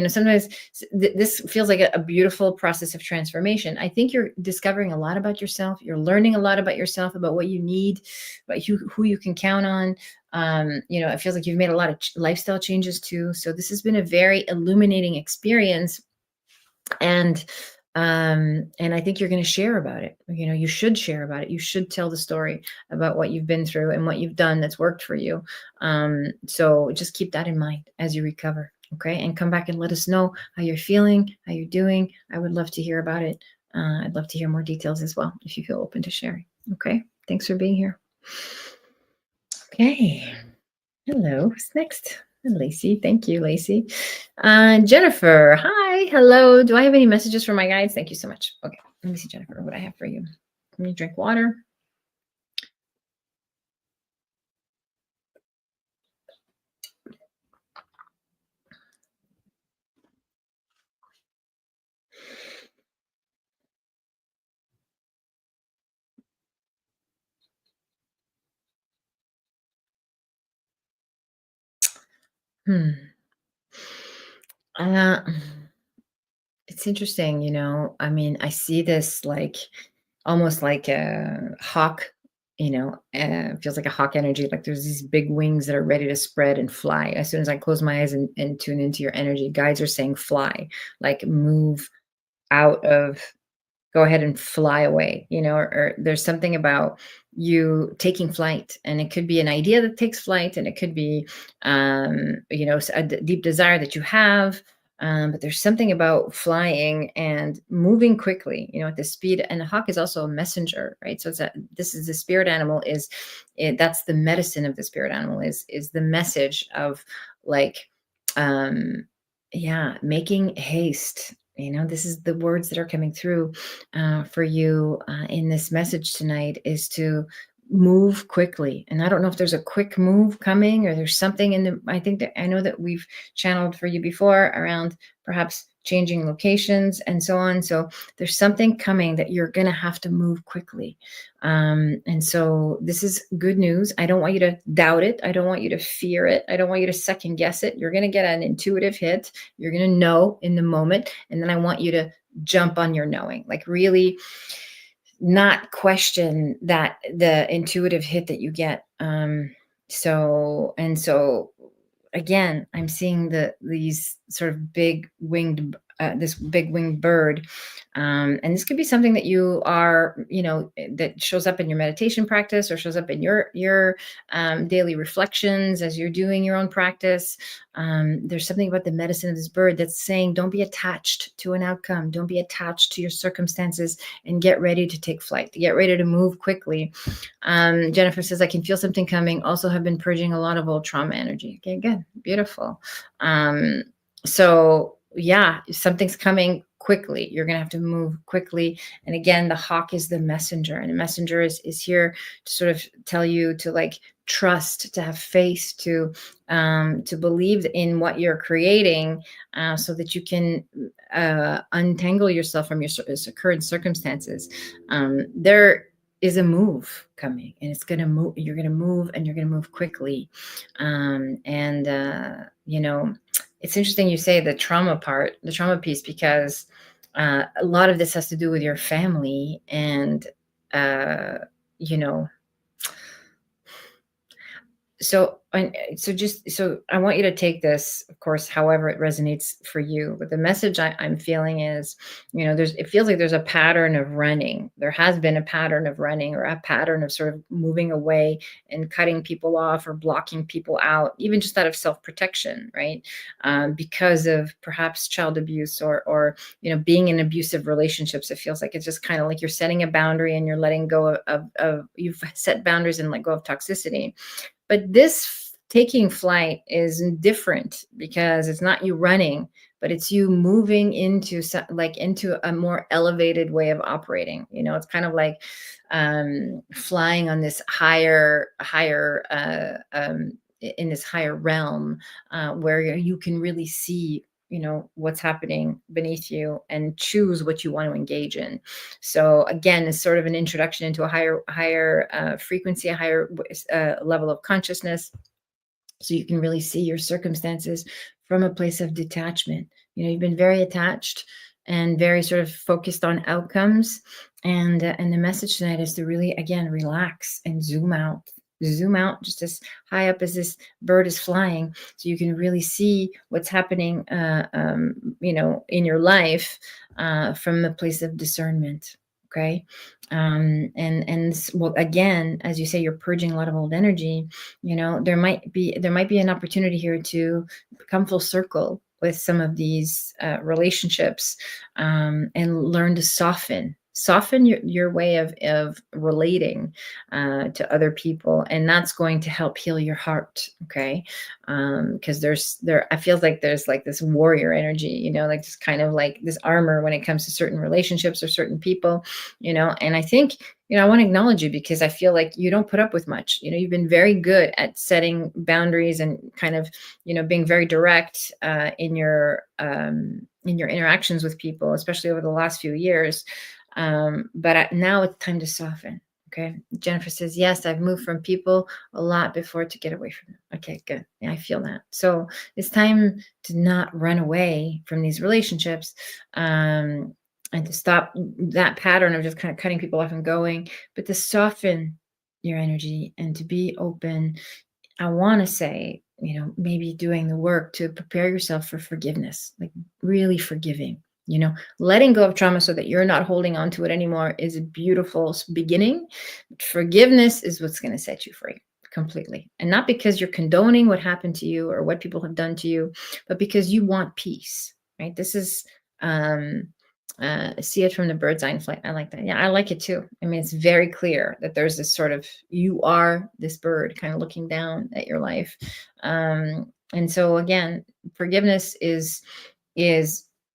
sometimes this feels like a beautiful process of transformation. I think you're discovering a lot about yourself. You're learning a lot about yourself, about what you need, about who you can count on. It feels like you've made a lot of lifestyle changes too. So this has been a very illuminating experience. And I think you're going to share about it. You should share about it. You should tell the story about what you've been through and what you've done that's worked for you. So just keep that in mind as you recover. Okay. And come back and let us know how you're feeling, how you're doing. I would love to hear about it. I'd love to hear more details as well, if you feel open to sharing. Okay. Thanks for being here. Okay. Hello. Who's next? Lacey. Thank you, Lacey. Jennifer. Hi. Hello. Do I have any messages for my guides? Thank you so much. Okay. Let me see, Jennifer, what I have for you. Can you drink water? Hmm. Uh, it's interesting, I mean, I see this like almost like a hawk, feels like a hawk energy. Like there's these big wings that are ready to spread and fly. As soon as I close my eyes and tune into your energy, guides are saying fly, like move out of go ahead and fly away, or there's something about you taking flight, and it could be an idea that takes flight, and it could be a deep desire that you have, but there's something about flying and moving quickly, at the speed. And the hawk is also a messenger, right? So this is the spirit animal, that's the medicine of the spirit animal, is the message of, like, um yeah, making haste. This is the words that are coming through for you in this message tonight, is to move quickly. And I don't know if there's a quick move coming, or there's something I think that I know that we've channeled for you before around perhaps changing locations and so on. So there's something coming that you're going to have to move quickly. And so this is good news. I don't want you to doubt it. I don't want you to fear it. I don't want you to second guess it. You're going to get an intuitive hit. You're going to know in the moment. And then I want you to jump on your knowing, like really not question that the intuitive hit that you get. So again, I'm seeing these sort of big winged this big winged bird, and this could be something that you are, that shows up in your meditation practice, or shows up in your daily reflections as you're doing your own practice. There's something about the medicine of this bird that's saying, don't be attached to an outcome, don't be attached to your circumstances, and get ready to take flight, to get ready to move quickly. Jennifer says, I can feel something coming. Also have been purging a lot of old trauma energy. Okay, good. Beautiful. So yeah, something's coming quickly. You're going to have to move quickly. And again, the hawk is the messenger, and the messenger is here to sort of tell you to, like, trust, to have faith, to believe in what you're creating, so that you can untangle yourself from your current circumstances. There is a move coming, and it's going to move. You're going to move, and you're going to move quickly. And it's interesting you say the trauma part, the trauma piece, because a lot of this has to do with your family. And you know so I want you to take this, of course, however it resonates for you. But the message I'm feeling is, it feels like there's a pattern of running. There has been a pattern of running, or a pattern of sort of moving away and cutting people off, or blocking people out, even just out of self-protection, right? Because of perhaps child abuse, or being in abusive relationships. It feels like it's just kind of like you're setting a boundary, and you're letting go of you've set boundaries and let go of toxicity. But this taking flight is different, because it's not you running, but it's you moving into into a more elevated way of operating. It's kind of like flying on this higher in this higher realm, where you can really see what's happening beneath you, and choose what you want to engage in. So again, it's sort of an introduction into a higher frequency, a higher level of consciousness, so you can really see your circumstances from a place of detachment. You've been very attached and very sort of focused on outcomes, and the message tonight is to really, again, relax and zoom out just as high up as this bird is flying, so you can really see what's happening in your life, from the place of discernment. Okay. Well, again, as you say, you're purging a lot of old energy. There might be an opportunity here to come full circle with some of these relationships, and learn to soften your way of relating to other people, and that's going to help heal your heart. Okay. Because I feel like there's like this warrior energy, like this kind of like this armor when it comes to certain relationships or certain people, and I think, I want to acknowledge you, because I feel like you don't put up with much. You've been very good at setting boundaries, and kind of, being very direct in your interactions with people, especially over the last few years. But now it's time to soften. Okay. Jennifer says, yes, I've moved from people a lot before to get away from them. Okay, good. Yeah, I feel that. So it's time to not run away from these relationships, and to stop that pattern of just kind of cutting people off and going, but to soften your energy and to be open. I want to say, maybe doing the work to prepare yourself for forgiveness, like really forgiving, letting go of trauma so that you're not holding on to it anymore is a beautiful beginning. Forgiveness is what's going to set you free completely. And not because you're condoning what happened to you or what people have done to you, but because you want peace, right? This is, see it from the bird's eye flight. I like that. Yeah, I like it too. I mean, it's very clear that there's this sort of, you are this bird kind of looking down at your life. And so again, forgiveness is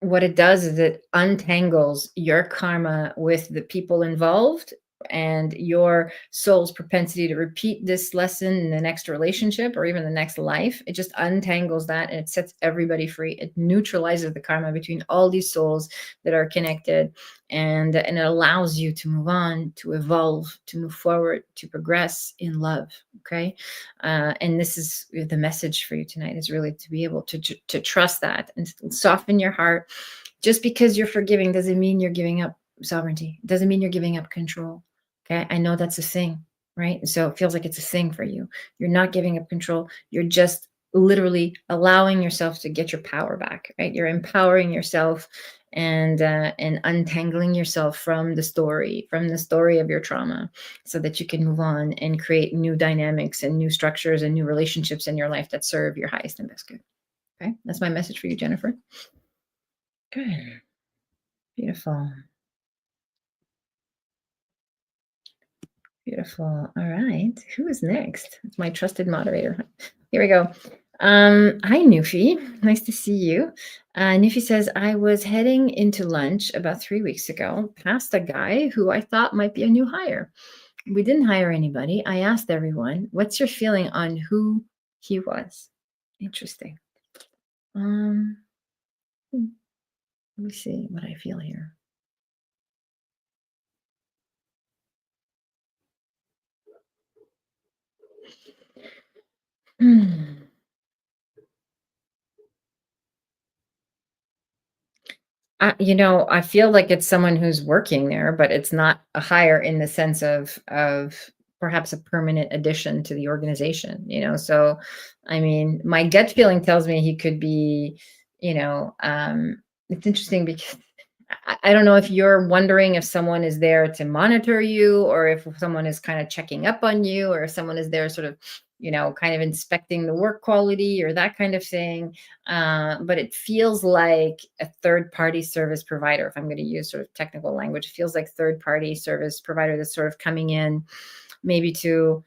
what it does is it untangles your karma with the people involved and your soul's propensity to repeat this lesson in the next relationship or even the next life. It just untangles that and it sets everybody free. It neutralizes the karma between all these souls that are connected, and it allows you to move on, to evolve, to move forward, to progress in love. Okay. And this is the message for you tonight, is really to be able to trust that and soften your heart. Just because you're forgiving doesn't mean you're giving up sovereignty. It doesn't mean you're giving up control. Okay. I know that's a thing, right? So it feels like it's a thing for you. You're not giving up control. You're just literally allowing yourself to get your power back, right? You're empowering yourself and untangling yourself from the story of your trauma, so that you can move on and create new dynamics and new structures and new relationships in your life that serve your highest and best good. Okay. That's my message for you, Jennifer. Good. Beautiful. Beautiful. All right. Who is next? It's my trusted moderator. Here we go. Hi, Nufi. Nice to see you. Nufi says, I was heading into lunch about 3 weeks ago, past a guy who I thought might be a new hire. We didn't hire anybody. I asked everyone, what's your feeling on who he was? Interesting. Hmm, let me see what I feel here. Hmm. I feel like it's someone who's working there, but it's not a hire in the sense of perhaps a permanent addition to the organization, So, I mean, my gut feeling tells me he could be, it's interesting because I don't know if you're wondering if someone is there to monitor you, or if someone is kind of checking up on you, or if someone is there sort of, kind of inspecting the work quality or that kind of thing. But it feels like a third party service provider. If I'm going to use sort of technical language, it feels like third party service provider that's sort of coming in maybe to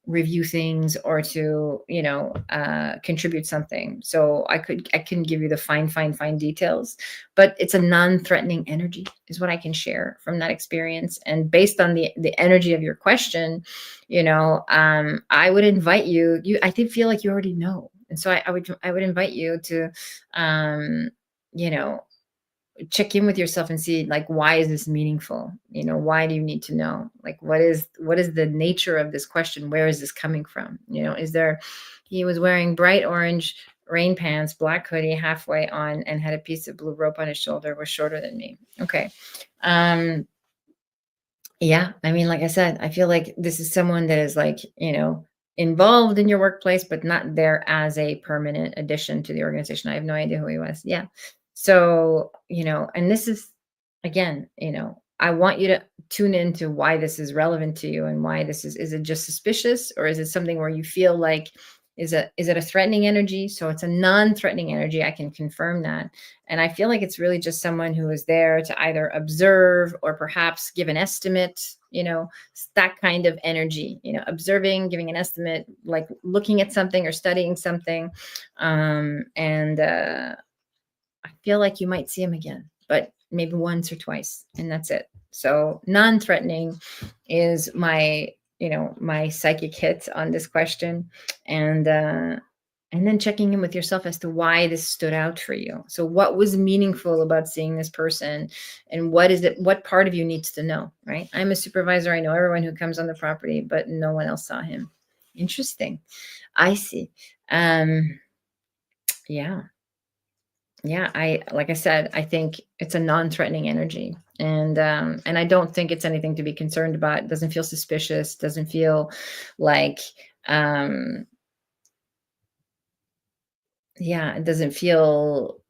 review things or to contribute something. So I can give you the fine details, but it's a non-threatening energy is what I can share from that experience. And based on the energy of your question, I would invite you, I did feel like you already know, and so I would invite you to you know check in with yourself and see, like, why is this meaningful? Why do you need to know? Like, what is the nature of this question? Where is this coming from? Is there, he was wearing bright orange rain pants, black hoodie, halfway on, and had a piece of blue rope on his shoulder, was shorter than me. Okay. Yeah, I mean, like I said, I feel like this is someone that is, like, involved in your workplace, but not there as a permanent addition to the organization. I have no idea who he was. Yeah. So, and this is, again, I want you to tune into why this is relevant to you and why is it just suspicious, or is it something where you feel like, is it a threatening energy? So it's a non-threatening energy. I can confirm that. And I feel like it's really just someone who is there to either observe or perhaps give an estimate, that kind of energy, observing, giving an estimate, like looking at something or studying something. And I feel like you might see him again, but maybe once or twice, and that's it. So non-threatening is my psychic hit on this question. And And then checking in with yourself as to why this stood out for you. So what was meaningful about seeing this person, and what is it, what part of you needs to know, right? I'm a supervisor. I know everyone who comes on the property, but no one else saw him. Interesting. I see. Um, yeah. Yeah, I like I said, I think it's a non-threatening energy. And I don't think it's anything to be concerned about. It doesn't feel suspicious, doesn't feel like um yeah, it doesn't feel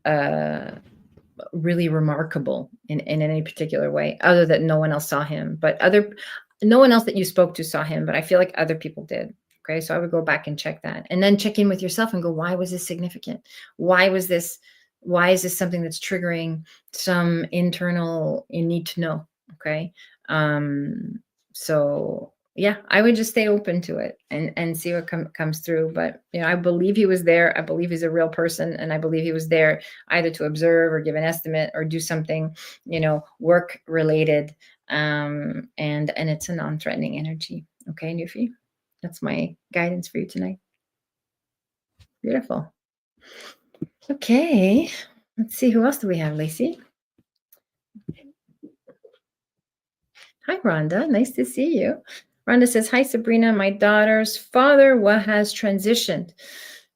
really remarkable in any particular way, other than no one else saw him. But other no one else that you spoke to saw him, but I feel like other people did. Okay. So I would go back and check that. And then check in with yourself and go, why was this significant? Why was this, why is this something that's triggering some internal you need to know? Okay. Um, so yeah, I would just stay open to it and see what comes through. But I believe he was there. I believe he's a real person, and I believe he was there either to observe or give an estimate or do something, work related. And it's a non-threatening energy. Okay, Nufi, that's my guidance for you tonight. Beautiful. Okay, let's see, who else do we have, Lacey? Hi, Rhonda. Nice to see you. Rhonda says, hi, Sabrina. My daughter's father has transitioned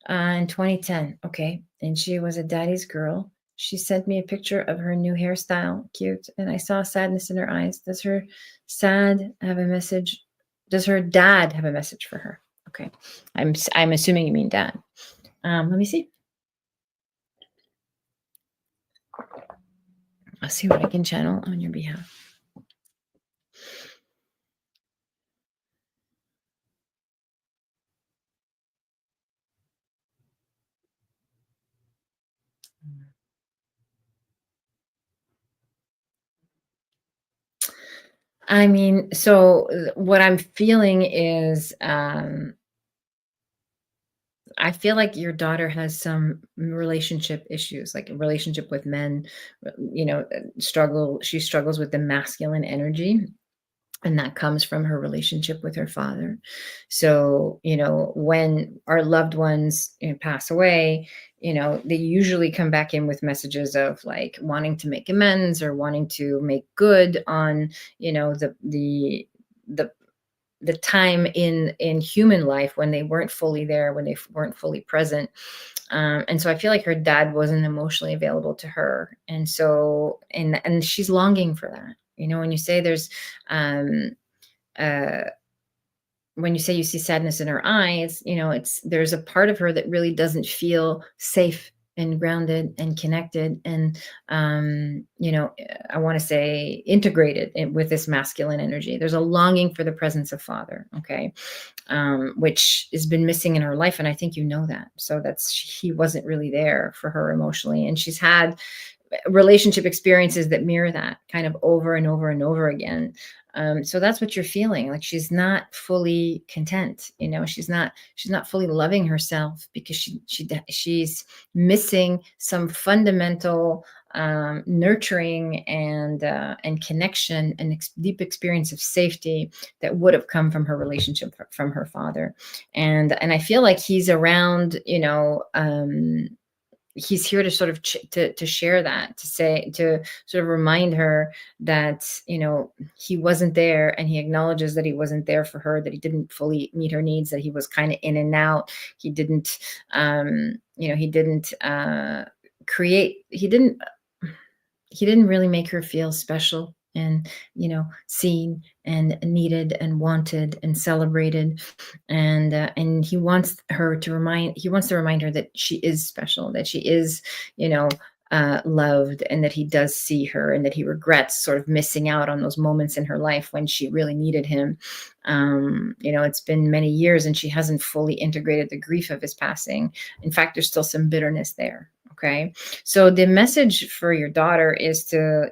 in 2010. Okay. And she was a daddy's girl. She sent me a picture of her new hairstyle. Cute. And I saw sadness in her eyes. Does her sad have a message? Does her dad have a message for her? Okay. I'm assuming you mean dad. Let me see. I'll see what I can channel on your behalf. I mean, so what I'm feeling is I feel like your daughter has some relationship issues, like a relationship with men, she struggles with the masculine energy. And that comes from her relationship with her father. So, when our loved ones pass away, they usually come back in with messages of like wanting to make amends or wanting to make good on, the the time in human life when they weren't fully there, when they weren't fully present. And so I feel like her dad wasn't emotionally available to her, and so and she's longing for that. When you say there's um uh when you say you see sadness in her eyes, there's a part of her that really doesn't feel safe and grounded and connected and I want to say integrated with this masculine energy. There's a longing for the presence of father. Okay. Which has been missing in her life, and I think that. So he wasn't really there for her emotionally, and she's had relationship experiences that mirror that kind of over and over and over again. So that's what you're feeling, like she's not fully content. She's not fully loving herself because she's missing some fundamental nurturing and connection and deep experience of safety that would have come from her relationship from her father. And I feel like he's around, he's here to sort of to share that, to sort of remind her that he wasn't there, and he acknowledges that he wasn't there for her, that he didn't fully meet her needs, that he was kind of in and out. He didn't he didn't create he didn't really make her feel special and seen and needed and wanted and celebrated. And he wants to remind her that she is special, that she is loved, and that he does see her, and that he regrets sort of missing out on those moments in her life when she really needed him. It's been many years and she hasn't fully integrated the grief of his passing. In fact, there's still some bitterness there. Okay. So the message for your daughter is to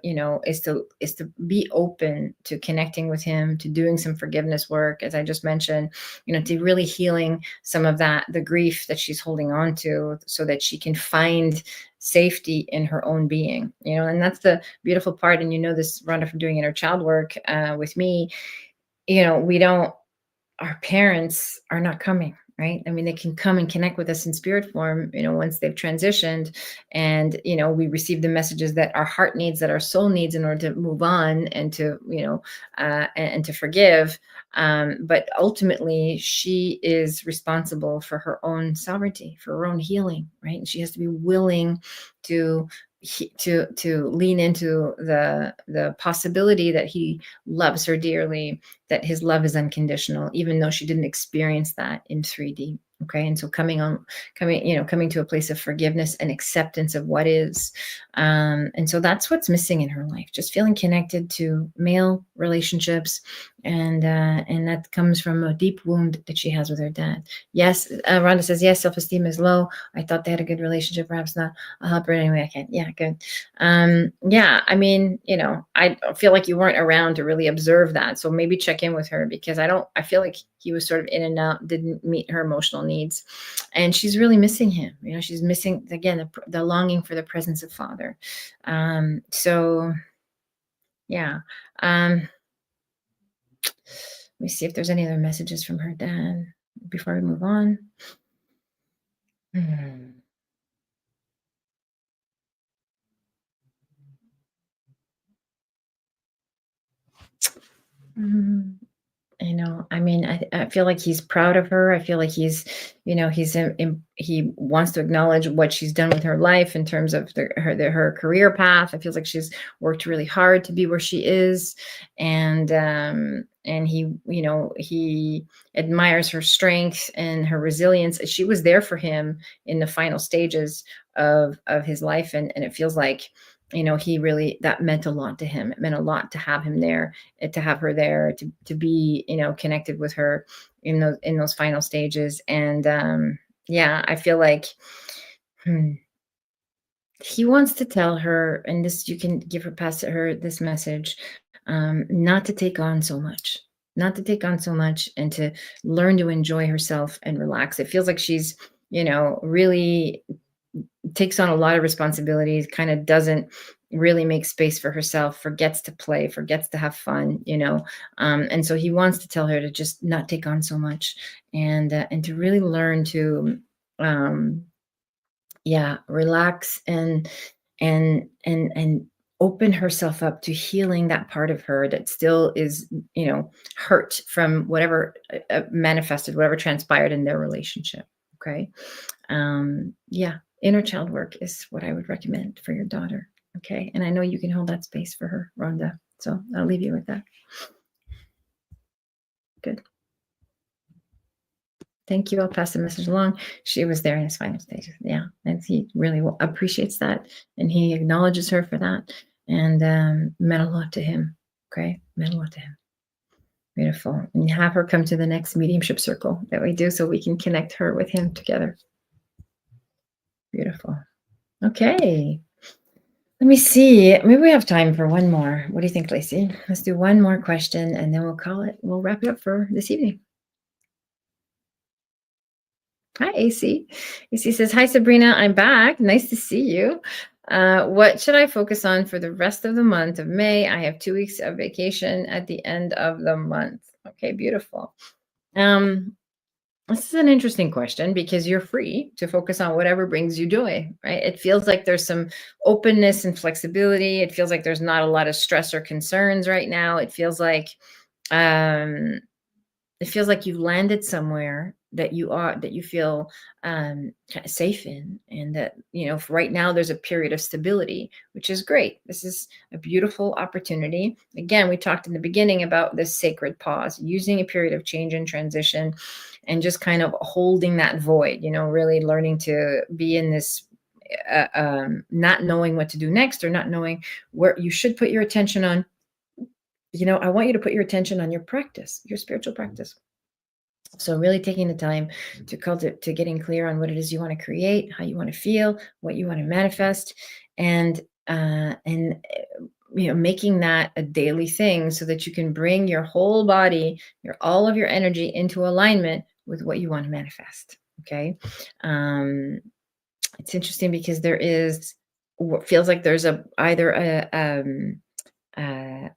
be open to connecting with him, to doing some forgiveness work, as I just mentioned, to really healing some of the grief that she's holding on to, so that she can find safety in her own being. And that's the beautiful part. And this, Rhonda, from doing inner child work with me, we don't, our parents are not coming. right? I mean, they can come and connect with us in spirit form, once they've transitioned, and we receive the messages that our heart needs, that our soul needs, in order to move on and to and to forgive. But ultimately, she is responsible for her own sovereignty, for her own healing, right? And she has to be willing to to lean into the possibility that he loves her dearly, that his love is unconditional, even though she didn't experience that in 3D. Okay. And so coming to a place of forgiveness and acceptance of what is. And so that's what's missing in her life, just feeling connected to male relationships. And that comes from a deep wound that she has with her dad. Yes. Rhonda says, yes, self-esteem is low. I thought they had a good relationship, perhaps not. I'll help her anyway I can. Yeah, good. Yeah, I mean, I feel like you weren't around to really observe that. So maybe check in with her, because I feel like he was sort of in and out, didn't meet her emotional needs. And she's really missing him. She's missing, again, the longing for the presence of father. So yeah. Let me see if there's any other messages from her dad before we move on. Hmm. Mm, I mean, I feel like he's proud of her. I feel like he wants to acknowledge what she's done with her life in terms of her career path. It feels like she's worked really hard to be where she is, and he admires her strength and her resilience. She was there for him in the final stages of his life, and it feels like he really, that meant a lot to him. It meant a lot to have him there, to have her there, to be connected with her in those final stages. And yeah, I feel like hmm, he wants to tell her, and this, you can pass her this message, not to take on so much, not to take on so much, and to learn to enjoy herself and relax. It feels like she's really takes on a lot of responsibilities, kind of doesn't really make space for herself, forgets to play, forgets to have fun, and so he wants to tell her to just not take on so much, and to really learn to yeah, relax, and open herself up to healing that part of her that still is hurt from whatever manifested, whatever transpired in their relationship. Okay. Yeah, inner child work is what I would recommend for your daughter. Okay. And I know you can hold that space for her, Rhonda. So I'll leave you with that. Good. Thank you. I'll pass the message along. She was there in his final stages. Yeah. And he really appreciates that. And he acknowledges her for that. And meant a lot to him. Okay. Meant a lot to him. Beautiful. And have her come to the next mediumship circle that we do, so we can connect her with him together. Beautiful. Okay. Let me see. Maybe we have time for one more. What do you think, Lacey? Let's do one more question, and then we'll call it. We'll wrap it up for this evening. Hi, AC. AC says, hi, Sabrina. I'm back. Nice to see you. What should I focus on for the rest of the month of May? I have 2 weeks of vacation at the end of the month. Okay, beautiful. This is an interesting question, because you're free to focus on whatever brings you joy, right? It feels like there's some openness and flexibility. It feels like there's not a lot of stress or concerns right now. Um, it feels like you've landed somewhere that you feel kind of safe in, and that for right now there's a period of stability, which is great. This is a beautiful opportunity. Again, we talked in the beginning about this sacred pause, using a period of change and transition, and just kind of holding that void, really learning to be in this not knowing what to do next, or not knowing where you should put your attention on. I want you to put your attention on your practice, your spiritual practice. So really taking the time to getting clear on what it is you want to create, how you want to feel, what you want to manifest, and making that a daily thing, so that you can bring your whole body, all of your energy into alignment with what you want to manifest. Okay. It's interesting, because there is what feels like there's either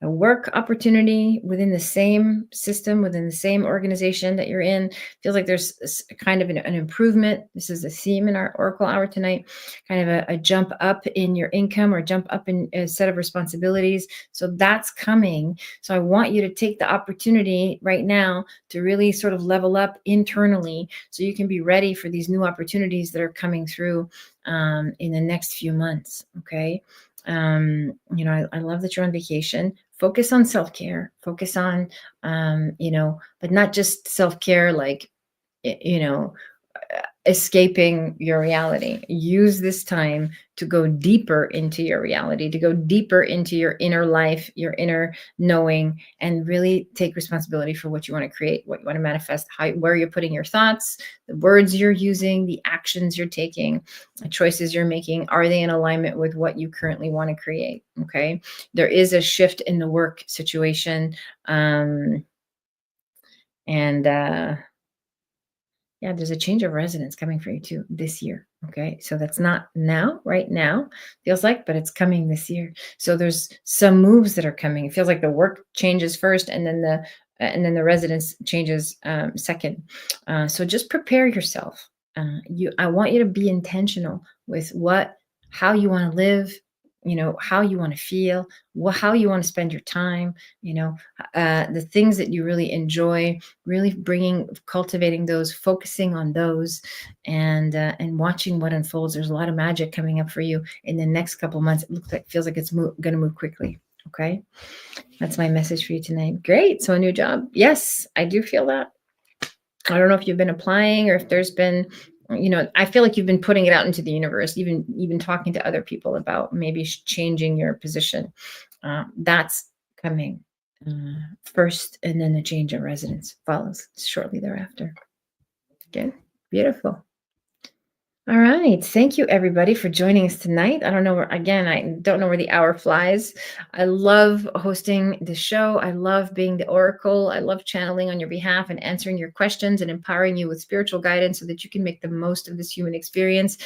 a work opportunity within the same system, within the same organization that you're in. Feels like there's kind of an improvement. This is a theme in our Oracle Hour tonight, kind of a jump up in your income or jump up in a set of responsibilities. So that's coming. So I want you to take the opportunity right now to really sort of level up internally so you can be ready for these new opportunities that are coming through in the next few months. Okay. I love that you're on vacation. Focus on self-care, focus on, but not just self-care, like, you know, escaping your reality. Use this time to go deeper into your reality, to go deeper into your inner life, your inner knowing, and really take responsibility for what you want to create, what you want to manifest, where you're putting your thoughts, the words you're using, the actions you're taking, the choices you're making. Are they in alignment with what you currently want to create? Okay. There is a shift in the work situation. Yeah, there's a change of residence coming for you too this year. Okay. So that's not now, right now, feels like, but it's coming this year. So there's some moves that are coming. It feels like the work changes first and then the residence changes second. So just prepare yourself. I want you to be intentional with how you want to live, how you want to feel, how you want to spend your time, the things that you really enjoy, really cultivating those, focusing on those, and watching what unfolds. There's a lot of magic coming up for you in the next couple of months. Feels like it's going to move quickly. Okay. That's my message for you tonight. Great. So a new job. Yes, I do feel that. I don't know if you've been applying or if there's been, I feel like you've been putting it out into the universe, even talking to other people about maybe changing your position. That's coming first, and then the change of residence follows shortly thereafter. Good. Beautiful. All right. Thank you, everybody, for joining us tonight. I don't know I don't know where the hour flies. I love hosting the show. I love being the oracle. I love channeling on your behalf and answering your questions and empowering you with spiritual guidance so that you can make the most of this human experience.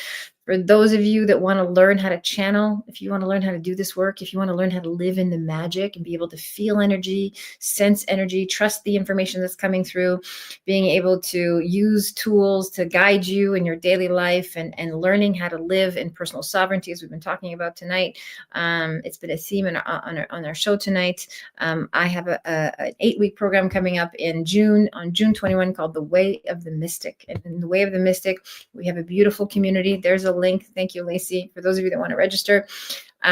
For those of you that want to learn how to channel, if you want to learn how to do this work, if you want to learn how to live in the magic and be able to feel energy, sense energy, trust the information that's coming through, being able to use tools to guide you in your daily life, and learning how to live in personal sovereignty, as we've been talking about tonight. It's been a theme on our show tonight. I have an 8-week program coming up on June 21 called The Way of the Mystic. And in The Way of the Mystic, we have a beautiful community. There's a link. Thank you, Lacey, for those of you that want to register.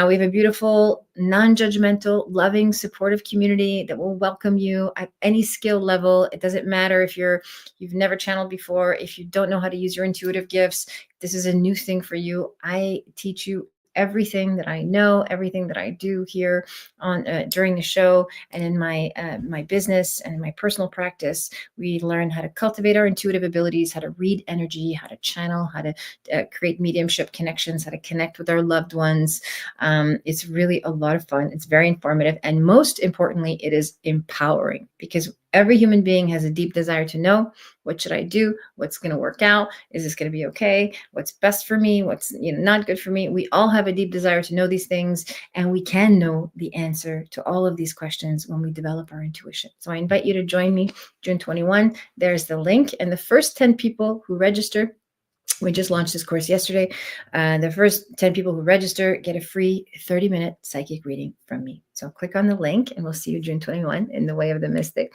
We have a beautiful, non-judgmental, loving, supportive community that will welcome you at any skill level. It doesn't matter if you've never channeled before, if you don't know how to use your intuitive gifts. This is a new thing for you. I teach you everything that I know, everything that I do here on during the show and in my business and in my personal practice. We learn how to cultivate our intuitive abilities, how to read energy, how to channel, how to create mediumship connections, how to connect with our loved ones. It's really a lot of fun. It's very informative. And most importantly, it is empowering, because every human being has a deep desire to know, what should I do? What's going to work out? Is this going to be okay? What's best for me? What's not good for me? We all have a deep desire to know these things, and we can know the answer to all of these questions when we develop our intuition. So I invite you to join me June 21. There's the link, and the first 10 people who register, we just launched this course yesterday. The first 10 people who register get a free 30-minute psychic reading from me. So click on the link and we'll see you June 21 in The Way of the Mystic.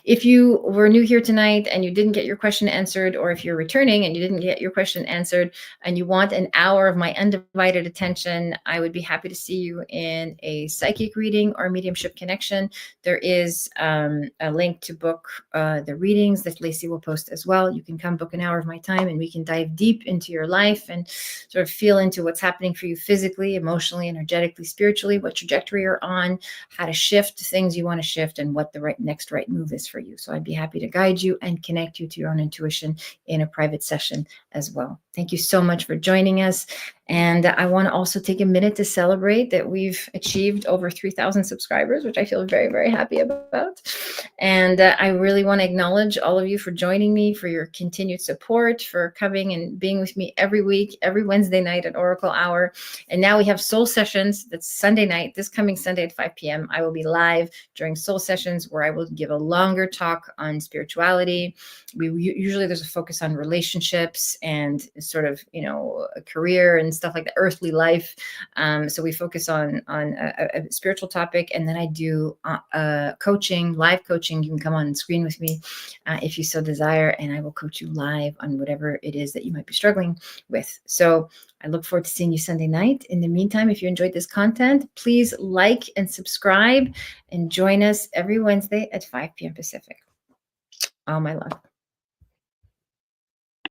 If you were new here tonight and you didn't get your question answered, or if you're returning and you didn't get your question answered and you want an hour of my undivided attention, I would be happy to see you in a psychic reading or mediumship connection. There is a link to book the readings that Lacey will post as well. You can come book an hour of my time and we can dive deep into your life and sort of feel into what's happening for you physically, emotionally, energetically, spiritually, what trajectory you're on, how to shift things you want to shift, and what the next right move is for you. So I'd be happy to guide you and connect you to your own intuition in a private session as well. Thank you so much for joining us. And I want to also take a minute to celebrate that we've achieved over 3,000 subscribers, which I feel very, very happy about. And I really want to acknowledge all of you for joining me, for your continued support, for coming and being with me every week, every Wednesday night at Oracle Hour. And now we have soul sessions. That's Sunday night, this coming Sunday at 5 p.m. I will be live during soul sessions where I will give a longer talk on spirituality. Usually there's a focus on relationships and sort of, a career and stuff like the earthly life. So we focus on a spiritual topic, and then I do coaching, live coaching. You can come on and screen with me if you so desire, and I will coach you live on whatever it is that you might be struggling with. So I look forward to seeing you Sunday night. In the meantime, if you enjoyed this content, please like and subscribe and join us every Wednesday at 5 p.m. Pacific. All my love.